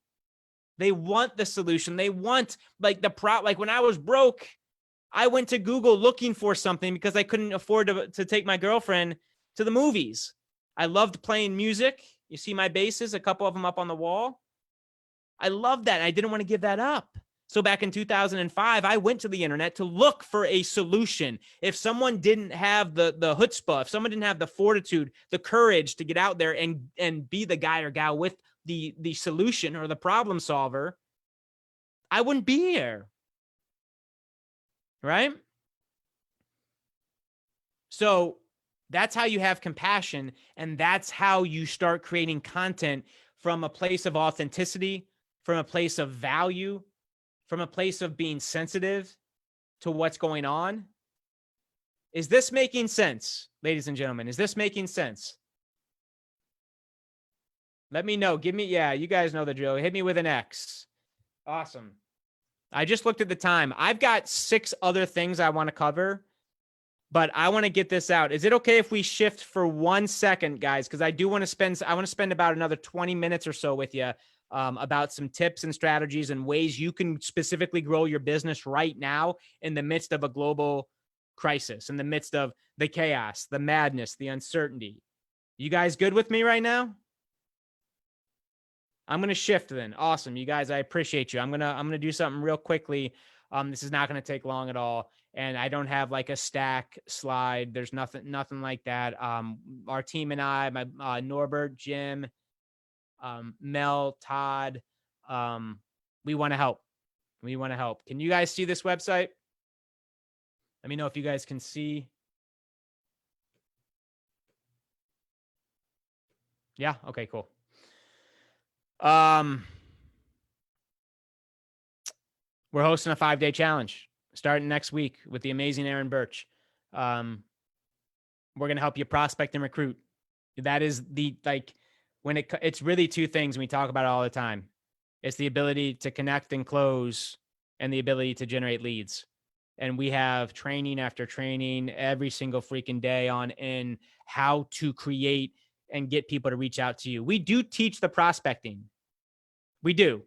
They want the solution. They want like like when I was broke, I went to Google looking for something because I couldn't afford to take my girlfriend to the movies. I loved playing music. You see my basses, a couple of them up on the wall. I loved that. I didn't want to give that up. So back in 2005, I went to the internet to look for a solution. If someone didn't have the chutzpah, if someone didn't have the fortitude, the courage to get out there and be the guy or gal with the solution or the problem solver, I wouldn't be here. Right? So that's how you have compassion, and that's how you start creating content from a place of authenticity, from a place of value, from a place of being sensitive to what's going on. Is this making sense, ladies and gentlemen? Is this making sense? Let me know. You guys know the drill. Hit me with an X. Awesome. I just looked at the time. I've got 6 other things I want to cover, but I want to get this out. Is it okay if we shift for 1 second, guys? Because I want to spend about another 20 minutes or so with you about some tips and strategies and ways you can specifically grow your business right now in the midst of a global crisis, in the midst of the chaos, the madness, the uncertainty. You guys good with me right now? I'm going to shift then. Awesome. You guys, I appreciate you. I'm going to do something real quickly. This is not going to take long at all. And I don't have like a stack slide. There's nothing like that. Our team and I, my Norbert, Jim, Mel, Todd, we want to help. We want to help. Can you guys see this website? Let me know if you guys can see. Yeah. Okay, cool. We're hosting a 5-day challenge starting next week with the amazing Aaron Birch. We're going to help you prospect and recruit. That is it's really 2 things we talk about all the time. It's the ability to connect and close and the ability to generate leads. And we have training after training every single freaking day in how to create and get people to reach out to you. We do teach the prospecting. We do.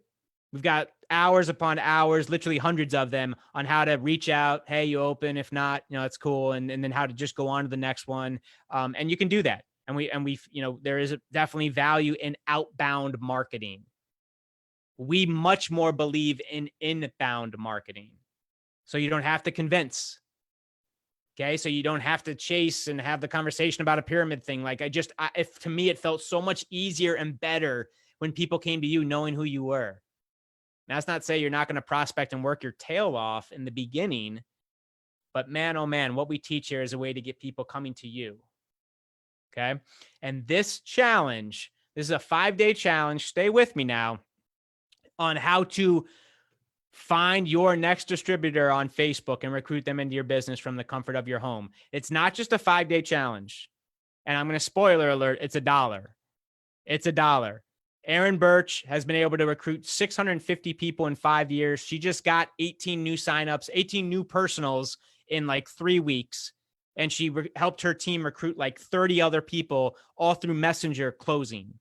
We've got hours upon hours, literally hundreds of them, on how to reach out. Hey, you open? If not, it's cool. And then how to just go on to the next one. And you can do that. And we there is definitely value in outbound marketing. We much more believe in inbound marketing. So you don't have to convince. Okay. So you don't have to chase and have the conversation about a pyramid thing. Like to me, it felt so much easier and better when people came to you knowing who you were. Now, that's not to say you're not going to prospect and work your tail off in the beginning, but man, oh man, what we teach here is a way to get people coming to you. Okay. And this challenge, this is a 5-day challenge. Stay with me now on how to find your next distributor on Facebook and recruit them into your business from the comfort of your home. It's not just a 5-day challenge. And I'm going to spoiler alert. It's $1. It's $1. Aaron Birch has been able to recruit 650 people in 5 years. She just got 18 new signups, 18 new personals in like 3 weeks. And she helped her team recruit like 30 other people all through Messenger closing.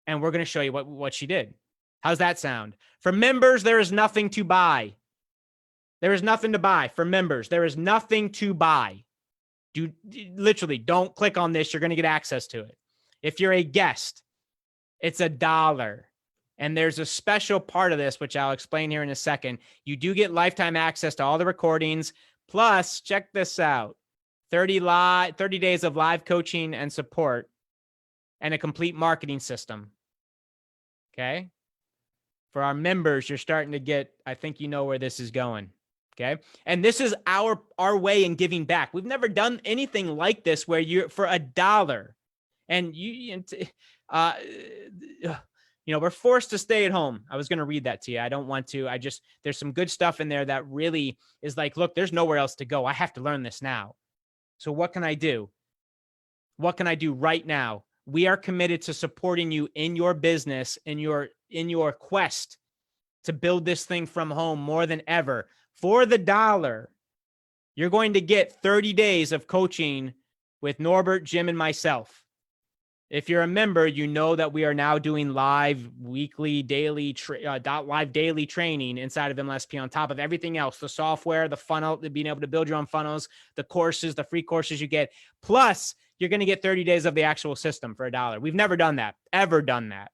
And we're going to show you what she did. How's that sound? For members, there is nothing to buy. There is nothing to buy. For members, there is nothing to buy. Literally, don't click on this. You're going to get access to it. If you're a guest, it's $1. And there's a special part of this, which I'll explain here in a second. You do get lifetime access to all the recordings. Plus, check this out. 30 days of live coaching and support and a complete marketing system. Okay. For our members, you're starting to get, I think you know where this is going. Okay. And this is our way in giving back. We've never done anything like this where you're for $1 and we're forced to stay at home. I was going to read that to you. I don't want to. There's some good stuff in there that really is like, look, there's nowhere else to go. I have to learn this now. So what can I do? What can I do right now? We are committed to supporting you in your business, in your quest to build this thing from home more than ever. For the $1, you're going to get 30 days of coaching with Norbert, Jim, and myself. If you're a member, you know that we are now doing live weekly, daily, live daily training inside of MLSP on top of everything else, the software, the funnel, being able to build your own funnels, the courses, the free courses you get. Plus, you're going to get 30 days of the actual system for $1. We've never done that, ever done that.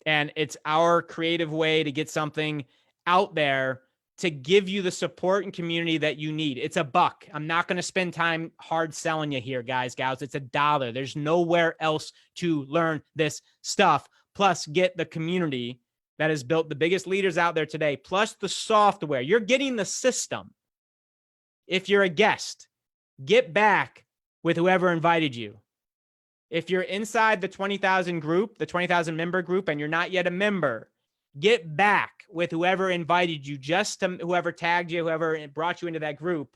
And it's our creative way to get something out there to give you the support and community that you need. It's $1. I'm not going to spend time hard selling you here, guys, gals. It's $1. There's nowhere else to learn this stuff. Plus, get the community that has built the biggest leaders out there today, plus the software. You're getting the system. If you're a guest, get back with whoever invited you. If you're inside the 20,000 group, the 20,000 member group, and you're not yet a member, get back with whoever invited you, just to whoever tagged you, whoever brought you into that group,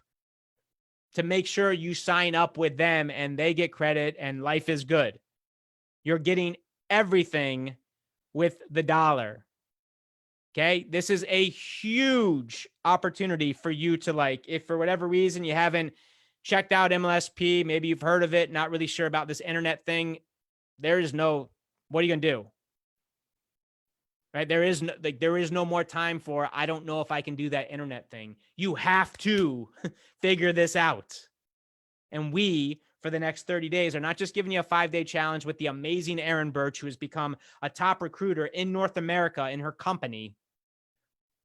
to make sure you sign up with them and they get credit and life is good. You're getting everything with the $1. Okay. This is a huge opportunity for you to, like, if for whatever reason you haven't checked out MLSP, maybe you've heard of it, not really sure about this internet thing. What are you going to do? Right? There is no more time for, I don't know if I can do that internet thing. You have to figure this out. And we, for the next 30 days, are not just giving you a 5-day challenge with the amazing Erin Birch, who has become a top recruiter in North America in her company.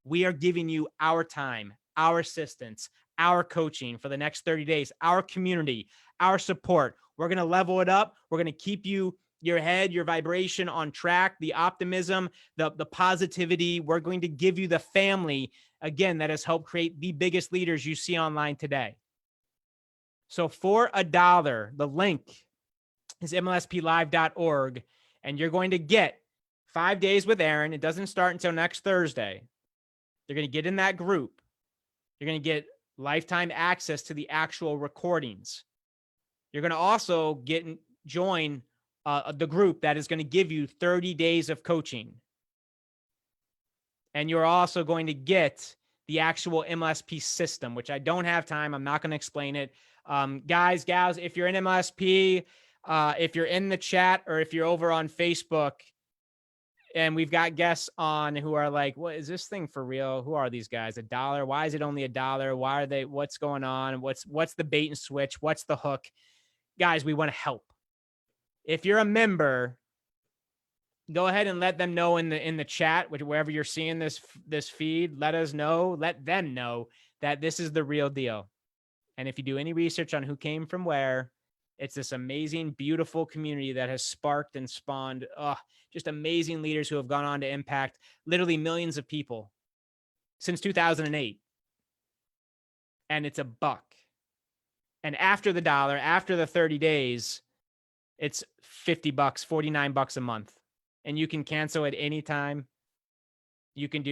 We are giving you our time, our assistance, our coaching for the next 30 days, our community, our support. We're going to level it up. We're going to keep your head, your vibration on track, the optimism, the positivity. We're going to give you the family, again, that has helped create the biggest leaders you see online today. So for $1, the link is mlsplive.org, and you're going to get 5 days with Erin. It doesn't start until next Thursday. You're going to get in that group. You're going to get lifetime access to the actual recordings. You're going to also join the group that is going to give you 30 days of coaching. And you're also going to get the actual MLSP system, which I don't have time. I'm not going to explain it. Guys, gals, if you're in MLSP, if you're in the chat, or if you're over on Facebook, and we've got guests on who are like, what is this thing for real? Who are these guys? $1? Why is it only $1? Why are they, what's going on? What's the bait and switch? What's the hook? Guys, we want to help. If you're a member, go ahead and let them know in the chat, wherever you're seeing this feed, let them know that this is the real deal. And if you do any research on who came from where, it's this amazing, beautiful community that has sparked and spawned just amazing leaders who have gone on to impact literally millions of people since 2008. And it's $1. And after the $1, after the 30 days, it's $50, $49 a month. And you can cancel at any time. You can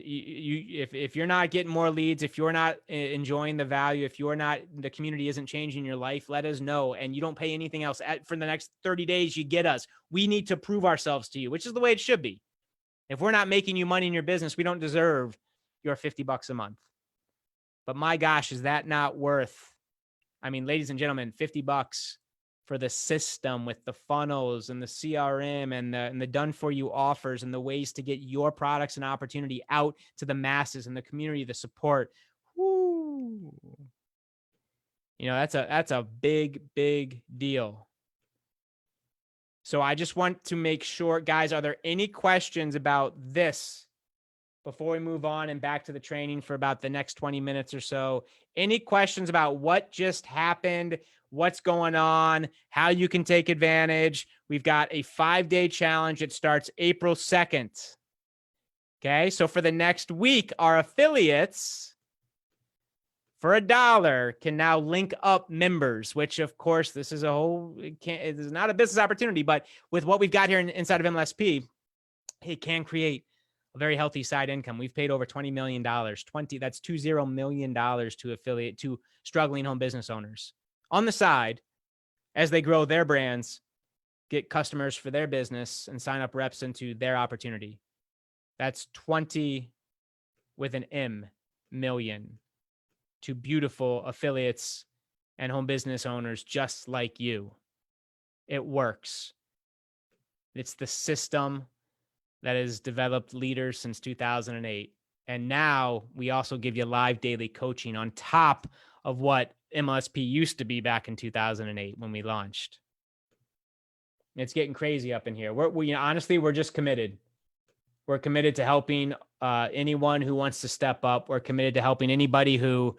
if you're not getting more leads, if you're not enjoying the value, if the community isn't changing your life, let us know. And you don't pay anything else. For the next 30 days, you get us. We need to prove ourselves to you, which is the way it should be. If we're not making you money in your business, we don't deserve your $50 a month. But my gosh, is that not worth, I mean, ladies and gentlemen, $50 for the system with the funnels and the CRM and the done for you offers and the ways to get your products and opportunity out to the masses and the community, the support. Woo. That's a big, big deal. So I just want to make sure, guys, are there any questions about this before we move on and back to the training for about the next 20 minutes or so? Any questions about what just happened, what's going on, how you can take advantage? We've got a 5-day challenge. It starts April 2nd. Okay, so for the next week, our affiliates for $1 can now link up members, which of course, this is it is not a business opportunity, but with what we've got here inside of MLSP, it can create a very healthy side income. We've paid over $20 million, that's $20 million to struggling home business owners on the side as they grow their brands, get customers for their business, and sign up reps into their opportunity. That's 20 with an M million to beautiful affiliates and home business owners just like you. It works. It's the system that has developed leaders since 2008. And now we also give you live daily coaching on top of what MLSP used to be back in 2008 when we launched. It's getting crazy up in here. Honestly, we're just committed. We're committed to helping anyone who wants to step up. We're committed to helping anybody who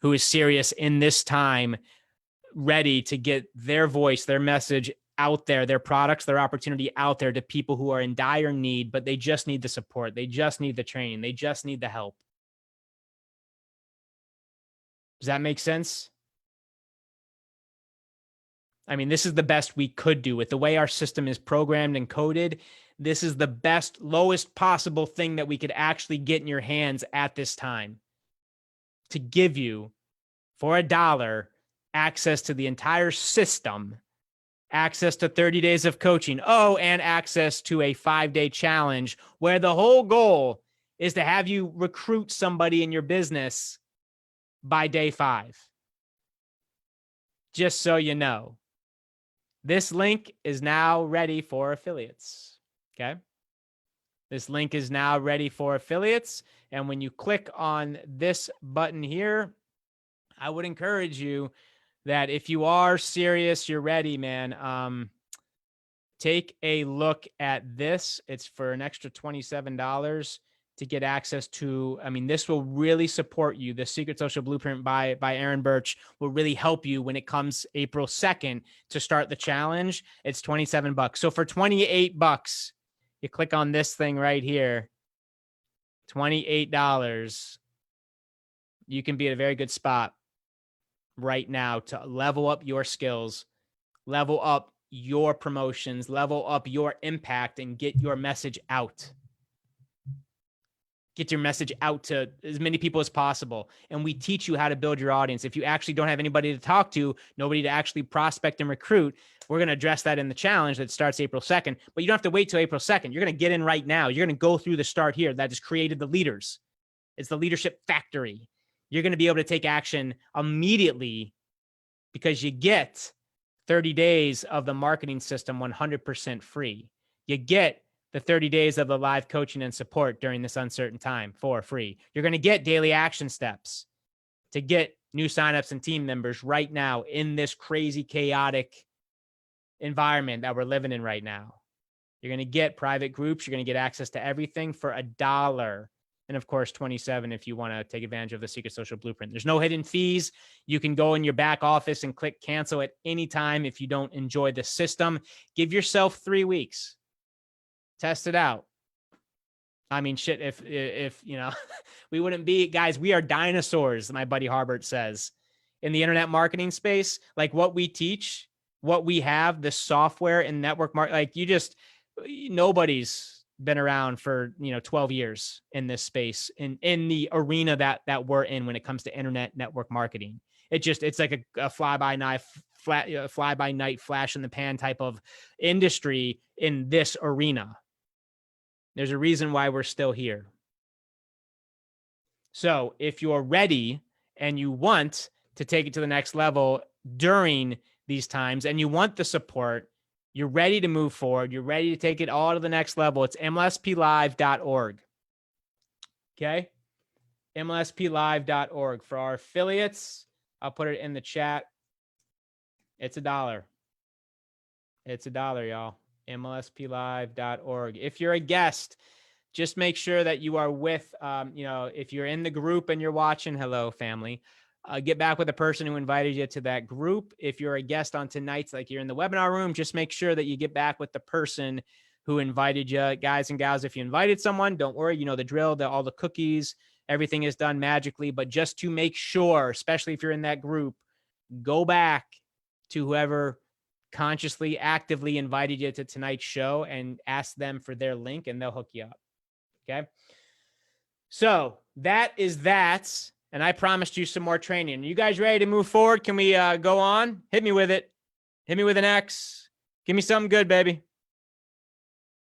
is serious in this time, ready to get their voice, their message out there, their products, their opportunity out there to people who are in dire need, but they just need the support. They just need the training. They just need the help. Does that make sense? I mean, this is the best we could do with the way our system is programmed and coded. This is the best, lowest possible thing that we could actually get in your hands at this time to give you for $1 access to the entire system, access to 30 days of coaching. Oh, and access to a 5-day challenge where the whole goal is to have you recruit somebody in your business by day 5. Just so you know, this link is now ready for affiliates. Okay. This link is now ready for affiliates. And when you click on this button here, I would encourage you that if you are serious, you're ready, man. Take a look at this. It's for an extra $27 to get access to, this will really support you. The Secret Social Blueprint by Aaron Birch will really help you when it comes April 2nd to start the challenge. It's $27. So for $28, you click on this thing right here, $28. You can be at a very good spot right now to level up your skills, level up your promotions, level up your impact, and get your message out. Get your message out to as many people as possible. And we teach you how to build your audience. If you actually don't have anybody to talk to, nobody to actually prospect and recruit, we're going to address that in the challenge that starts April 2nd. But you don't have to wait till April 2nd. You're going to get in right now. You're going to go through the start here that has created the leaders. It's the leadership factory. You're going to be able to take action immediately because you get 30 days of the marketing system 100% free. You get the 30 days of the live coaching and support during this uncertain time for free. You're going to get daily action steps to get new signups and team members right now in this crazy, chaotic environment that we're living in right now. You're going to get private groups. You're going to get access to everything for $1. And of course, $27 if you want to take advantage of the Secret Social Blueprint. There's no hidden fees. You can go in your back office and click cancel at any time if you don't enjoy the system. Give yourself 3 weeks. Test it out. Shit, if we wouldn't be, guys, we are dinosaurs, my buddy Harbert says, in the internet marketing space. Like what we teach, what we have, the software and network nobody's been around for 12 years in this space in the arena that we're in when it comes to internet network marketing. It's like a fly by night flash in the pan type of industry in this arena. There's a reason why we're still here. So if you're ready and you want to take it to the next level during these times and you want the support, you're ready to move forward, you're ready to take it all to the next level, it's mlsplive.org. Okay? mlsplive.org. For our affiliates, I'll put it in the chat. It's $1. It's $1, y'all. mlsplive.org. If you're a guest, just make sure that you are with, if you're in the group and you're watching, hello, family. Get back with the person who invited you to that group. If you're a guest on tonight's, like you're in the webinar room, just make sure that you get back with the person who invited you. Guys and gals, if you invited someone, don't worry. You know the drill, all the cookies, everything is done magically, but just to make sure, especially if you're in that group, go back to whoever consciously, actively invited you to tonight's show and ask them for their link and they'll hook you up. Okay. So that is that. And I promised you some more training. You guys ready to move forward? Can we go on? Hit me with it. Hit me with an X. Give me something good, baby.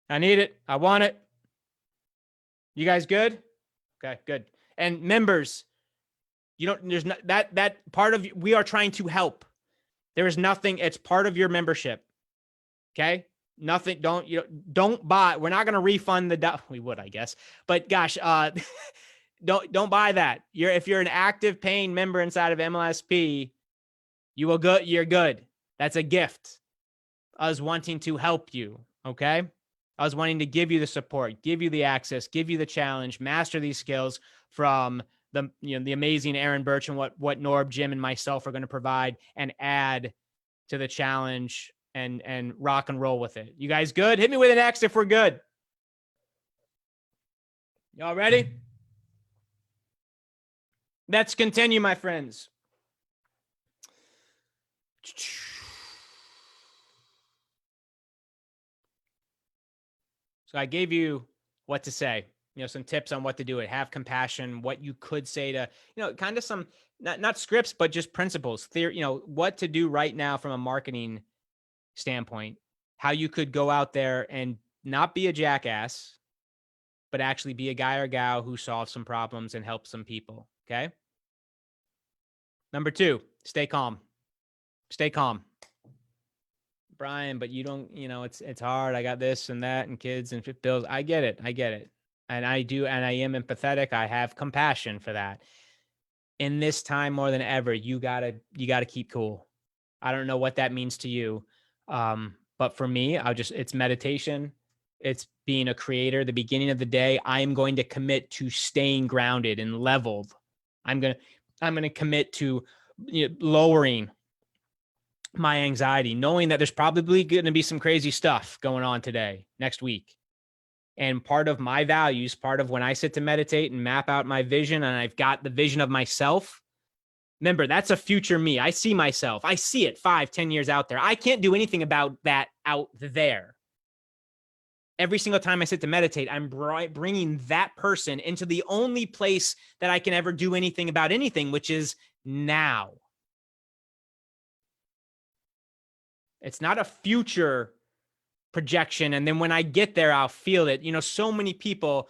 I need it. I want it. You guys good? Okay, good. And members, there's not that part of, we are trying to help. There is nothing, it's part of your membership. Okay. Nothing. Don't buy. We're not going to refund we would, I guess, but gosh, don't buy that. If you're an active paying member inside of MLSP, you're good. That's a gift. Us wanting to help you. Okay. I was wanting to give you the support, give you the access, give you the challenge, master these skills from the amazing Aaron Birch and what Norb, Jim, and myself are going to provide, and add to the challenge and rock and roll with it. You guys good? Hit me with an X if we're good. Y'all ready? Let's continue, my friends. So I gave you what to say, some tips on what to do it, have compassion, what you could say to, kind of some, not scripts, but just principles, theory, what to do right now from a marketing standpoint, how you could go out there and not be a jackass, but actually be a guy or gal who solves some problems and helps some people. Okay. Number 2, stay calm. Stay calm. Brian, but you don't, it's hard. I got this and that and kids and bills. I get it. And I do. And I am empathetic. I have compassion for that. In this time more than ever, you gotta keep cool. I don't know what that means to you. But for me, it's meditation. It's being a creator. The beginning of the day, I am going to commit to staying grounded and leveled. I'm going to commit to lowering my anxiety, knowing that there's probably going to be some crazy stuff going on today, next week. And part of my values, part of when I sit to meditate and map out my vision, and I've got the vision of myself, remember, that's a future me. I see myself. I see it 5-10 years out there. I can't do anything about that out there. Every single time I sit to meditate, I'm bringing that person into the only place that I can ever do anything about anything, which is now. It's not a future projection. And then when I get there, I'll feel it. So many people,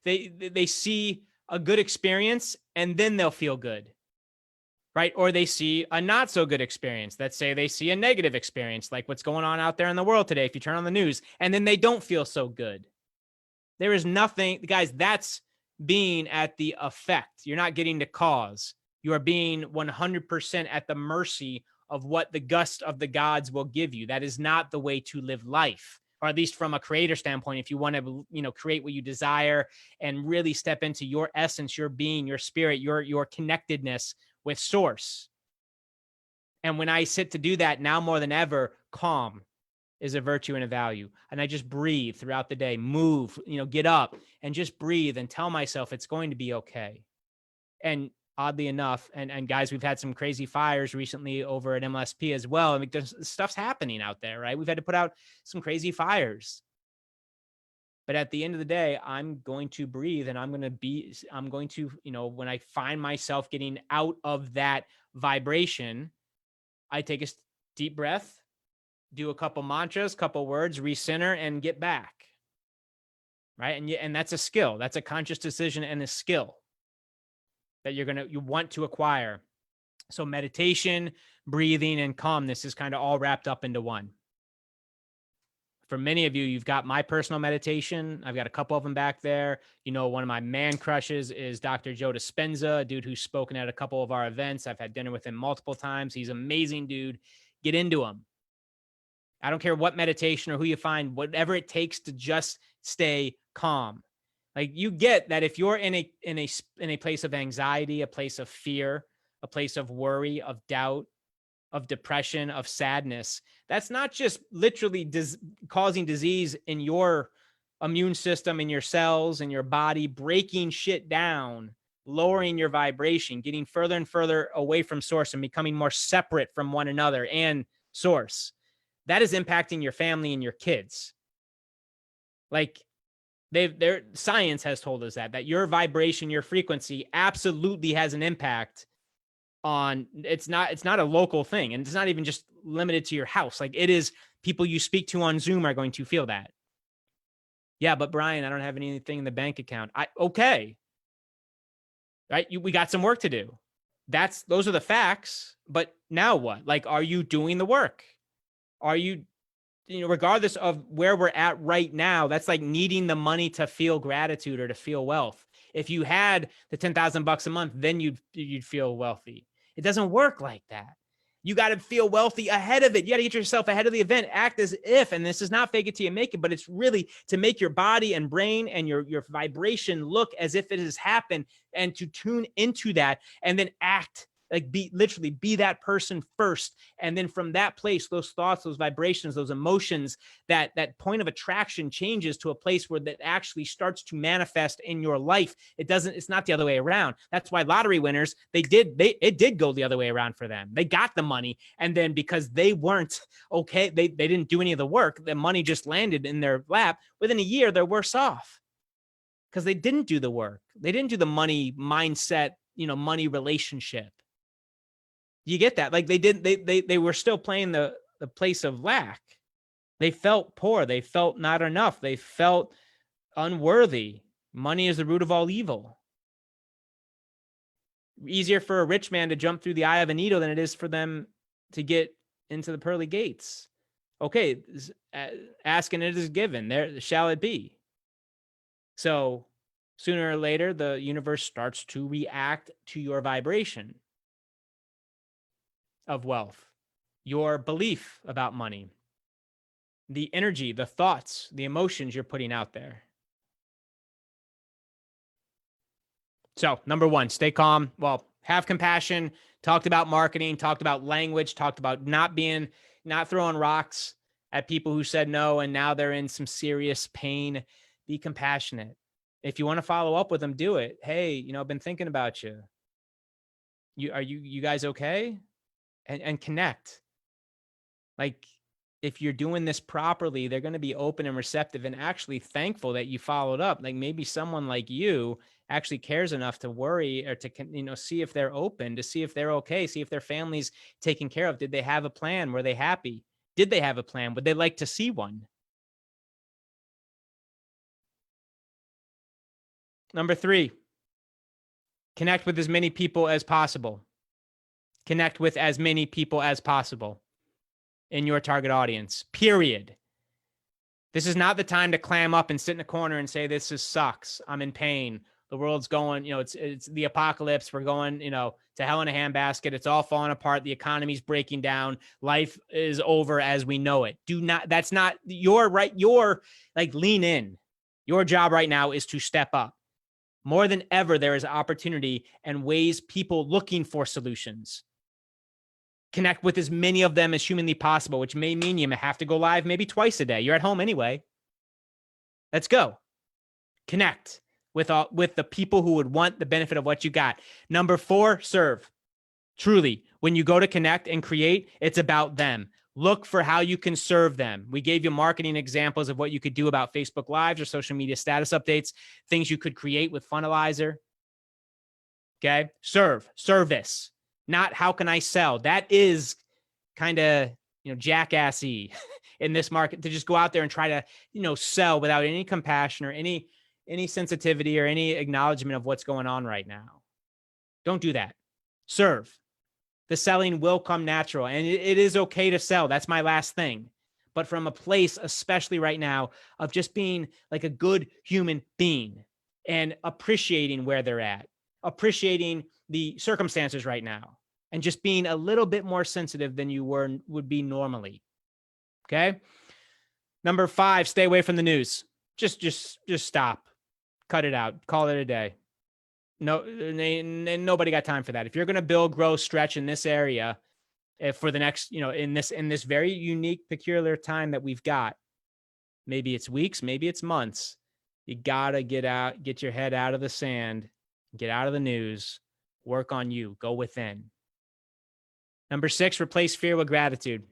they see a good experience and then they'll feel good. Right? Or they see a not so good experience. Let's say they see a negative experience, like what's going on out there in the world today, if you turn on the news, and then they don't feel so good. There is nothing, guys, that's being at the effect. You're not getting the cause. You are being 100% at the mercy of what the gust of the gods will give you. That is not the way to live life, or at least from a creator standpoint. If you want to, create what you desire and really step into your essence, your being, your spirit, your connectedness with source. And when I sit to do that now more than ever, calm is a virtue and a value. And I just breathe throughout the day, move, get up and just breathe and tell myself it's going to be okay. And oddly enough, and guys, we've had some crazy fires recently over at MLSP as well. I mean, stuff's happening out there, right? We've had to put out some crazy fires. But at the end of the day, I'm going to breathe, and I'm going to, when I find myself getting out of that vibration, I take a deep breath, do a couple mantras, couple words, recenter, and get back. Right. And that's a skill. That's a conscious decision and a skill that you want to acquire. So meditation, breathing, and calmness is kind of all wrapped up into one. For many of you, you've got my personal meditation. I've got a couple of them back there. One of my man crushes is Dr. Joe Dispenza, a dude who's spoken at a couple of our events. I've had dinner with him multiple times. He's an amazing dude. Get into him. I don't care what meditation or who you find, whatever it takes to just stay calm. Like, you get that if you're in a place of anxiety, a place of fear, a place of worry, of doubt, of depression, of sadness, that's not just literally causing disease in your immune system in your cells and your body, breaking shit down, lowering your vibration, getting further and further away from source and becoming more separate from one another and source. That is impacting your family and your kids. Like their science has told us that your vibration, your frequency absolutely has an impact on, it's not a local thing. And it's not even just limited to your house. Like it is, people you speak to on Zoom are going to feel that. Yeah, but Brian, I don't have anything in the bank account. Okay. Right? We got some work to do. Those are the facts. But now what? Like, are you doing the work? Are you, regardless of where we're at right now, that's like needing the money to feel gratitude or to feel wealth. If you had the $10,000 a month, then you'd feel wealthy. It doesn't work like that. You got to feel wealthy ahead of it. You got to get yourself ahead of the event. Act as if, and this is not fake it till you make it, but it's really to make your body and brain and your vibration look as if it has happened, and to tune into that and then act like be that person first. And then from that place, those thoughts, those vibrations, those emotions, that point of attraction changes to a place where that actually starts to manifest in your life. It's not the other way around. That's why lottery winners, it did go the other way around for them. They got the money. And then because they weren't okay, they didn't do any of the work. The money just landed in their lap. Within a year, they're worse off because they didn't do the work. They didn't do the money mindset, money relationship. You get that? Like they were still playing the place of lack. They felt poor. They felt not enough. They felt unworthy. Money is the root of all evil. Easier for a rich man to jump through the eye of a needle than it is for them to get into the pearly gates. Okay, ask and it is given. There shall it be. So sooner or later, the universe starts to react to your vibration of wealth, your belief about money, the energy, the thoughts, the emotions you're putting out there. So, number one, stay calm. Well, have compassion. Talked about marketing, talked about language, talked about not throwing rocks at people who said no and now they're in some serious pain. Be compassionate. If you want to follow up with them, do it. Hey, I've been thinking about you. Are you guys okay? And connect. Like, if you're doing this properly, they're going to be open and receptive and actually thankful that you followed up. Like maybe someone like you actually cares enough to worry or to, see if they're open, to see if they're okay, see if their family's taken care of. Did they have a plan? Were they happy? Did they have a plan? Would they like to see one? Number 3, connect with as many people as possible. Connect with as many people as possible in your target audience, period. This is not the time to clam up and sit in a corner and say, this sucks. I'm in pain. The world's going, it's the apocalypse. We're going, to hell in a handbasket. It's all falling apart. The economy's breaking down. Life is over as we know it. That's not your right. Lean in. Your job right now is to step up. More than ever, there is opportunity and ways, people looking for solutions. Connect with as many of them as humanly possible, which may mean you may have to go live maybe twice a day. You're at home anyway. Let's go. Connect with the people who would want the benefit of what you got. Number 4, serve. Truly, when you go to connect and create, it's about them. Look for how you can serve them. We gave you marketing examples of what you could do about Facebook Lives or social media status updates, things you could create with Funnelizer. Okay? Service. Not how can I sell? That is kind of, jackassy in this market, to just go out there and try to, sell without any compassion or any sensitivity or any acknowledgement of what's going on right now. Don't do that. Serve. The selling will come natural, and it is okay to sell. That's my last thing. But from a place, especially right now, of just being like a good human being and appreciating where they're at, appreciating the circumstances right now, and just being a little bit more sensitive than you would be normally. Okay. Number 5, stay away from the news. Just stop, cut it out, call it a day. No, nobody got time for that. If you're going to build, grow, stretch in this area for the next, in this very unique, peculiar time that we've got, Maybe it's weeks, maybe it's months. You got to get your head out of the sand, get out of the news, work on you, go within. Number 6, replace fear with gratitude.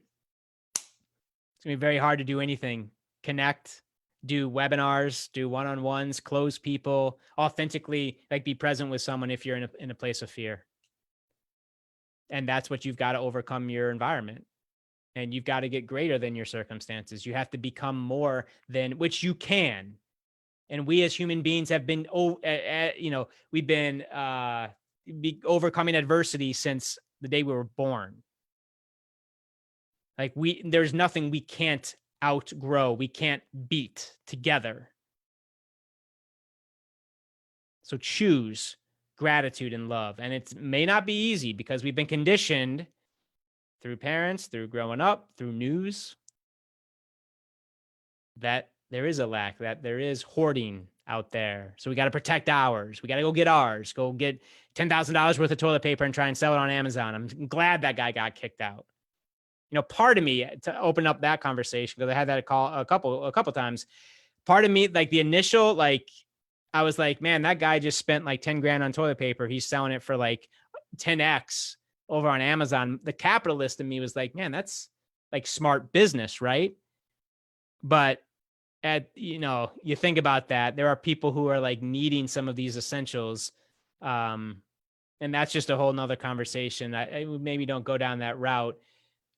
It's going to be very hard to do anything. Connect, do webinars, do one-on-ones, close people, authentically, like be present with someone if you're in a place of fear. And that's what you've got to overcome your environment. And you've got to get greater than your circumstances. You have to become more than, which you can. And we as human beings have been, we've been overcoming adversity since the day we were born. Like there's nothing we can't outgrow. We can't beat together. So choose gratitude and love. And it may not be easy because we've been conditioned through parents, through growing up, through news, that there is a lack, that there is hoarding out there. So we got to protect ours. We got to go get ours, go get $10,000 worth of toilet paper and try and sell it on Amazon. I'm glad that guy got kicked out. Part of me, to open up that conversation, because I had that a couple times, part of me, like the initial, like, I was like, man, that guy just spent like 10 grand on toilet paper. He's selling it for like 10x over on Amazon. The capitalist in me was like, man, that's like smart business, right? But you think about that, there are people who are like needing some of these essentials. And that's just a whole nother conversation. I maybe don't go down that route,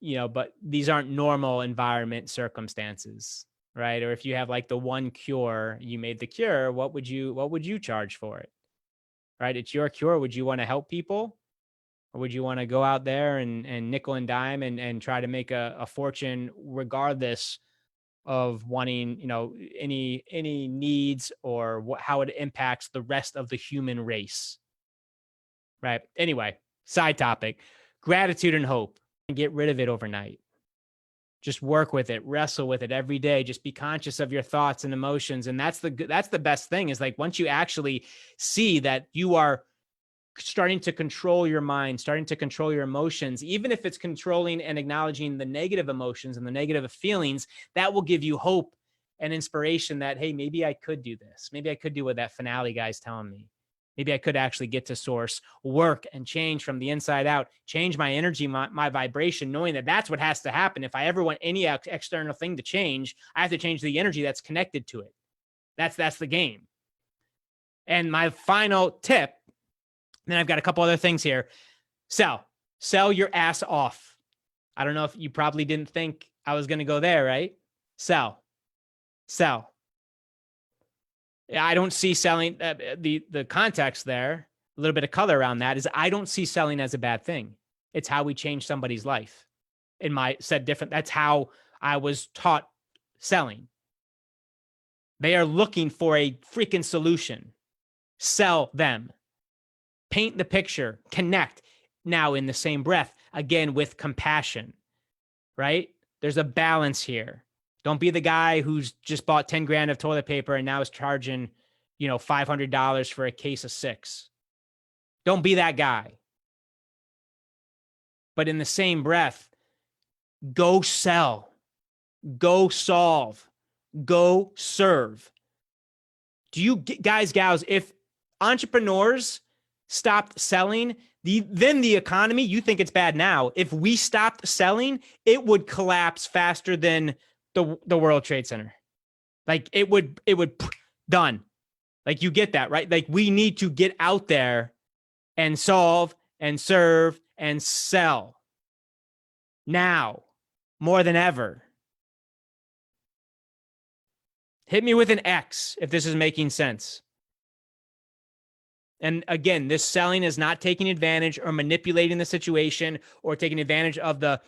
but these aren't normal environment circumstances, right? Or if you have like the one cure, you made the cure, what would you charge for it? Right? It's your cure. Would you want to help people? Or would you want to go out there and nickel and dime and try to make a fortune regardless of wanting, any needs or how it impacts the rest of the human race? Right. Anyway, side topic, gratitude and hope, and get rid of it overnight. Just work with it, wrestle with it every day. Just be conscious of your thoughts and emotions. And that's the best thing, is like, once you actually see that you are starting to control your mind, starting to control your emotions, even if it's controlling and acknowledging the negative emotions and the negative feelings, that will give you hope and inspiration that, hey, maybe I could do this. Maybe I could do what that finale guy's telling me. Maybe I could actually get to source, work and change from the inside out, change my energy, my vibration, knowing that that's what has to happen. If I ever want any external thing to change, I have to change the energy that's connected to it. That's the game. And my final tip, then I've got a couple other things here. Sell your ass off. I don't know if you probably didn't think I was going to go there, right? Sell. I don't see selling, the context there, a little bit of color around that, is I don't see selling as a bad thing. It's how we change somebody's life. Said different, that's how I was taught selling. They are looking for a freaking solution. Sell them. Paint the picture, connect. Now, in the same breath, again, with compassion, right? There's a balance here. Don't be the guy who's just bought 10 grand of toilet paper and now is charging, $500 for a case of 6. Don't be that guy. But in the same breath, go sell, go solve, go serve. Do you guys, gals, if entrepreneurs stopped selling, then the economy, you think it's bad now. If we stopped selling, it would collapse faster than the World Trade Center. Like it would done. Like, you get that, right? Like, we need to get out there and solve and serve and sell now more than ever. Hit me with an X if this is making sense. And again, this selling is not taking advantage or manipulating the situation or taking advantage of the,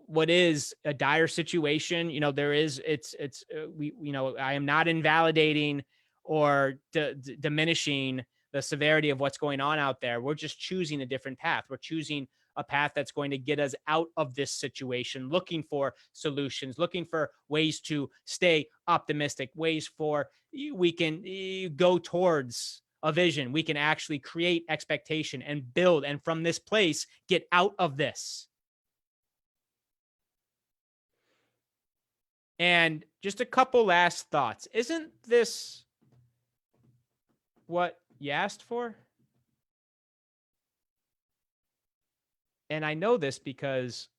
what is a dire situation. I am not invalidating or diminishing the severity of what's going on out there. We're just choosing a different path. We're choosing a path that's going to get us out of this situation, looking for solutions, looking for ways to stay optimistic, ways for we can go towards a vision. We can actually create expectation and build, and from this place, get out of this. And just a couple last thoughts. Isn't this what you asked for? And I know this because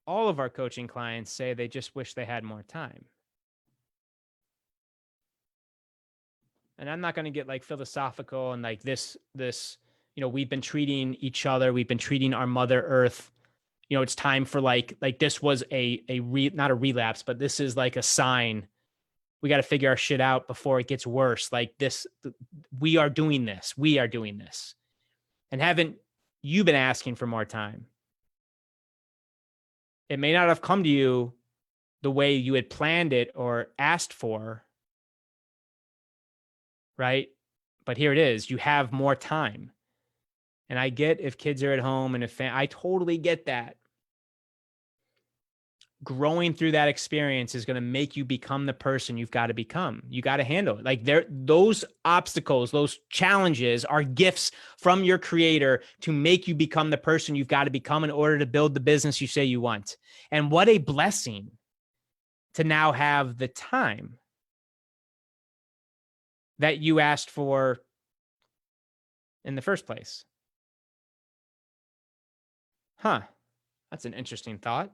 all of our coaching clients say they just wish they had more time. And I'm not going to get like philosophical and like this, we've been treating each other. We've been treating our Mother Earth. It's time for like this was not a relapse, but this is like a sign. We got to figure our shit out before it gets worse. Like this, we are doing this. We are doing this. And haven't you been asking for more time? It may not have come to you the way you had planned it or asked for, right? But here it is. You have more time. And I get if kids are at home and I totally get that. Growing through that experience is going to make you become the person you've got to become. You got to handle it. Like those obstacles, those challenges are gifts from your creator to make you become the person you've got to become in order to build the business you say you want. And what a blessing to now have the time that you asked for in the first place. Huh. That's an interesting thought.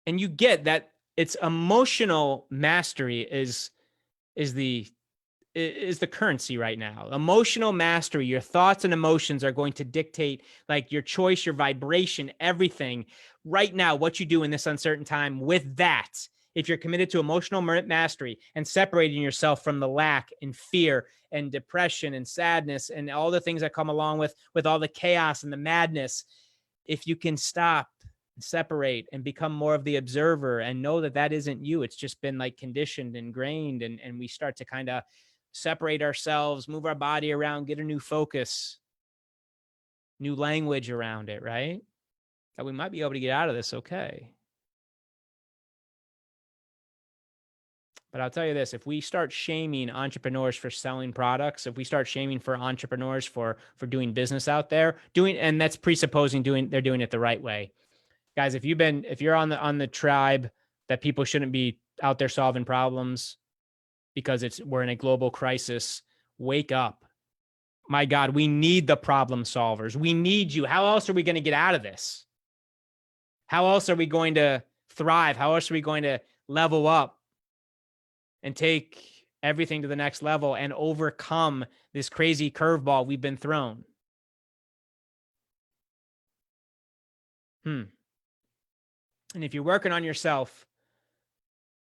And you get that it's emotional mastery is the currency right now. Emotional mastery, your thoughts and emotions are going to dictate like your choice, your vibration, everything right now, what you do in this uncertain time. With that, if you're committed to emotional mastery and separating yourself from the lack and fear and depression and sadness and all the things that come along with all the chaos and the madness, if you can stop, separate and become more of the observer and know that that isn't you, it's just been like conditioned, ingrained, and we start to kind of separate ourselves, move our body around, get a new focus, new language around it, right? That we might be able to get out of this okay. But I'll tell you this, if we start shaming entrepreneurs for selling products, if we start shaming for entrepreneurs for doing business out there, and that's presupposing they're doing it the right way. Guys, if you're on the tribe that people shouldn't be out there solving problems because we're in a global crisis, wake up. My God, we need the problem solvers. We need you. How else are we going to get out of this? How else are we going to thrive? How else are we going to level up and take everything to the next level and overcome this crazy curveball we've been thrown? And if you're working on yourself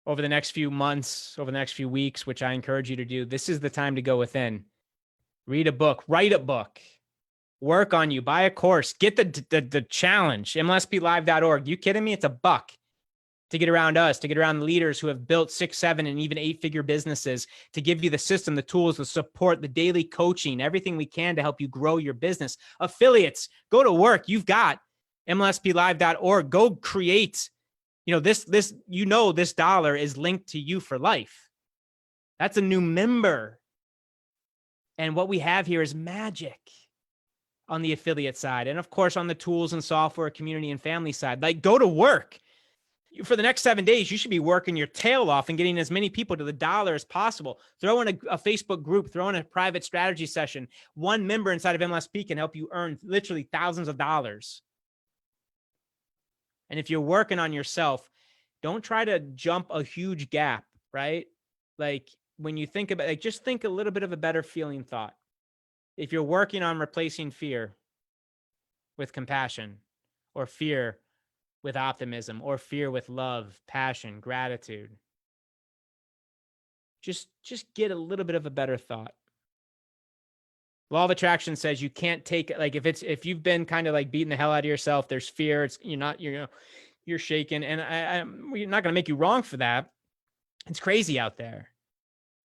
over the next few months, over the next few weeks, which I encourage you to do, this is the time to go within. Read a book, write a book, work on you, buy a course, get the challenge, MLSPlive.org. You kidding me? It's $1 to get around us, to get around the leaders who have built 6, 7, and even 8-figure businesses, to give you the system, the tools, the support, the daily coaching, everything we can to help you grow your business. Affiliates, go to work. You've got MLSPlive.org. Go create, this dollar is linked to you for life. That's a new member. And what we have here is magic on the affiliate side. And of course, on the tools and software, community and family side, like go to work. For the next 7 days, you should be working your tail off and getting as many people to the dollar as possible. Throw in a Facebook group, throw in a private strategy session. One member inside of MLSP can help you earn literally thousands of dollars. And if you're working on yourself, don't try to jump a huge gap, right? Like when you think about it, just think a little bit of a better feeling thought. If you're working on replacing fear with compassion, or fear with optimism, or fear with love, passion, gratitude, just get a little bit of a better thought. Law of attraction says you can't take it. Like if you've been kind of like beating the hell out of yourself, there's fear. You're shaking, and we're not going to make you wrong for that. It's crazy out there.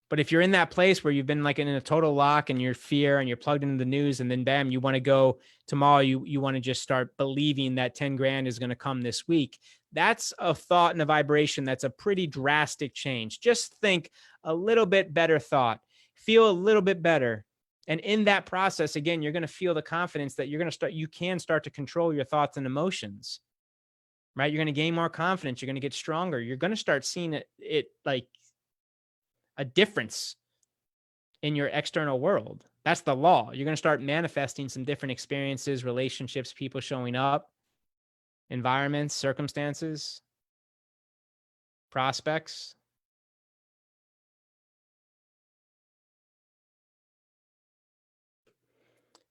But if you're in that place where you've been like in a total lock and you're fear and you're plugged into the news, and then bam, you want to go tomorrow, you want to just start believing that 10 grand is going to come this week. That's a thought and a vibration. That's a pretty drastic change. Just think a little bit better thought, feel a little bit better. And in that process, again, you're going to feel the confidence that you can start to control your thoughts and emotions. right? You're going to gain more confidence. You're going to get stronger. You're going to start seeing it like a difference in your external world. That's the law. You're going to start manifesting some different experiences, relationships, people showing up, environments, circumstances, prospects.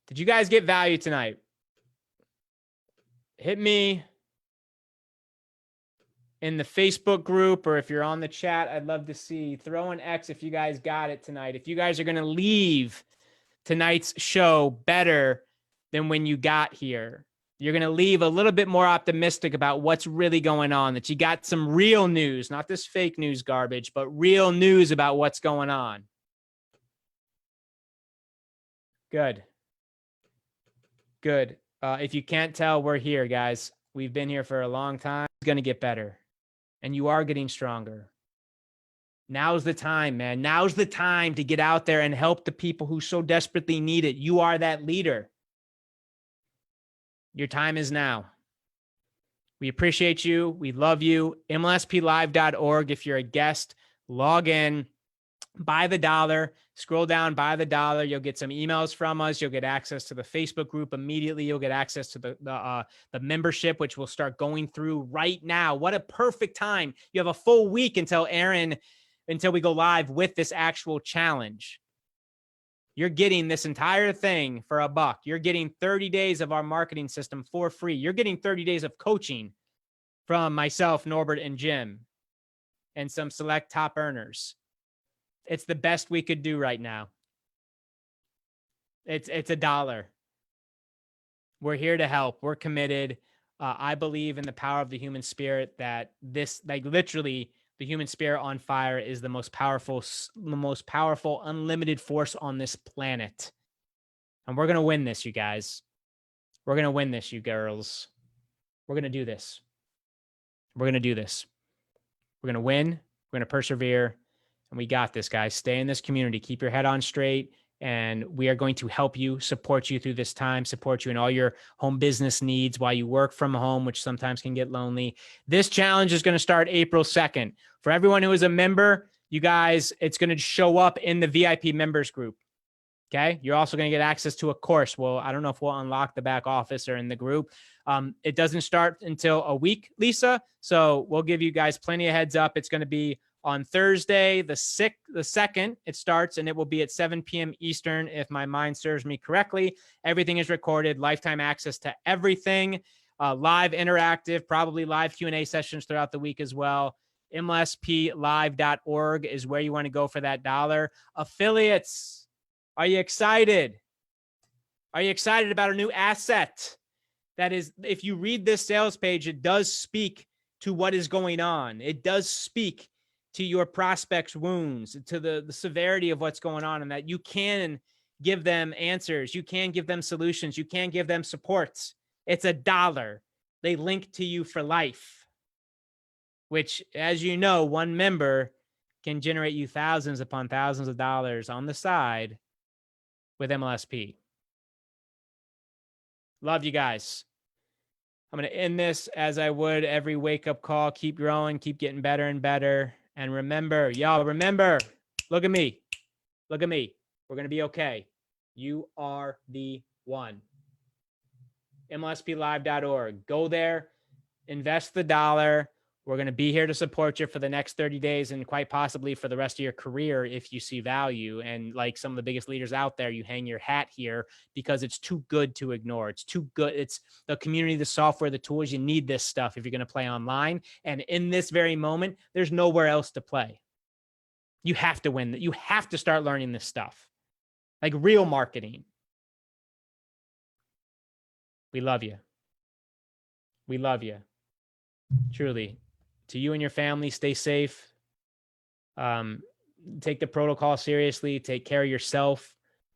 Did you guys get value tonight? Hit me in the Facebook group, or if you're on the chat, I'd love to see. Throw an X if you guys got it tonight. If you guys are going to leave tonight's show better than when you got here, you're going to leave a little bit more optimistic about what's really going on, that you got some real news, not this fake news garbage, but real news about what's going on. Good. Good. If you can't tell, we're here, guys. We've been here for a long time. It's going to get better. And you are getting stronger. Now's the time, man. Now's the time to get out there and help the people who so desperately need it. You are that leader. Your time is now. We appreciate you. We love you. MLSPlive.org. If you're a guest, log in, buy the dollar, scroll down, buy the dollar. You'll get some emails from us. You'll get access to the Facebook group immediately. You'll get access to the membership, which we'll start going through right now. What a perfect time. You have a full week until we go live with this actual challenge. You're getting this entire thing for $1. You're getting 30 days of our marketing system for free. You're getting 30 days of coaching from myself, Norbert, and Jim, and some select top earners. It's the best we could do right now. It's $1. We're here to help. We're committed. I believe in the power of the human spirit, that this, like, literally, the human spirit on fire is the most powerful, unlimited force on this planet. And we're going to win this, you guys. We're going to win this, you girls. We're going to do this. We're going to do this. We're going to win. We're going to persevere. And we got this, guys. Stay in this community. Keep your head on straight. And we are going to help you, support you through this time, support you in all your home business needs while you work from home, which sometimes can get lonely. This challenge is going to start April 2nd. For everyone who is a member, you guys, it's going to show up in the VIP members group. Okay. You're also going to get access to a course. Well, I don't know if we'll unlock the back office or in the group. It doesn't start until a week, Lisa. So we'll give you guys plenty of heads up. It's going to be on Thursday, the 2nd, it starts, and it will be at 7 p.m. Eastern, if my mind serves me correctly. Everything is recorded, lifetime access to everything, live interactive, probably live Q&A sessions throughout the week as well. MLSPlive.org is where you want to go for that $1. Affiliates, are you excited? Are you excited about a new asset? That is, if you read this sales page, it does speak to what is going on. It does speak to your prospects' wounds, to the severity of what's going on, and that you can give them answers. You can give them solutions. You can give them supports. It's $1. They link to you for life, which, as you know, one member can generate you thousands upon thousands of dollars on the side with MLSP. Love you guys. I'm going to end this as I would every wake-up call. Keep growing. Keep getting better and better. And remember, y'all, look at me. Look at me. We're going to be okay. You are the one. MLSPlive.org. Go there, invest the $1. We're going to be here to support you for the next 30 days and quite possibly for the rest of your career if you see value. And like some of the biggest leaders out there, you hang your hat here because it's too good to ignore. It's too good. It's the community, the software, the tools. You need this stuff if you're going to play online. And in this very moment, there's nowhere else to play. You have to win. You have to start learning this stuff, like real marketing. We love you. We love you. Truly. To you and your family, stay safe. Take the protocol seriously. Take care of yourself.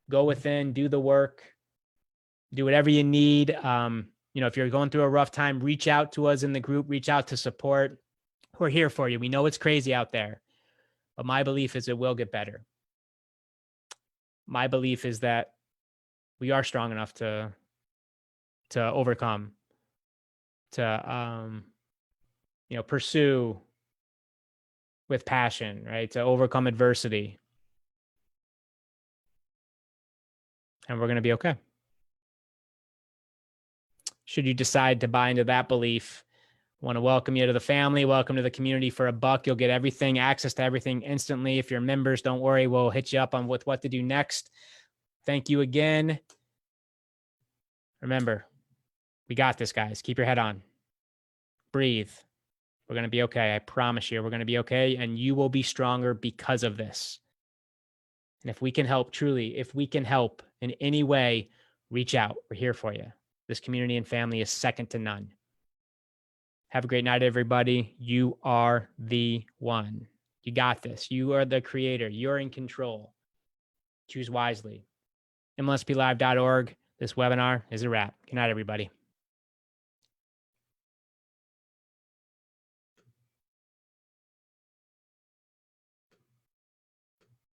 Go within, do the work, do whatever you need. If you're going through a rough time, reach out to us in the group, reach out to support. We're here for you. We know it's crazy out there, but my belief is it will get better. My belief is that we are strong enough to overcome, to pursue with passion, right? To overcome adversity. And we're going to be okay. Should you decide to buy into that belief, I want to welcome you to the family. Welcome to the community for $1. You'll get everything, access to everything instantly. If you're members, don't worry. We'll hit you up on with what to do next. Thank you again. Remember, we got this, guys. Keep your head on. Breathe. We're going to be okay. I promise you, we're going to be okay. And you will be stronger because of this. And if we can help, truly, if we can help in any way, reach out. We're here for you. This community and family is second to none. Have a great night, everybody. You are the one. You got this. You are the creator. You're in control. Choose wisely. MLSPlive.org. This webinar is a wrap. Good night, everybody.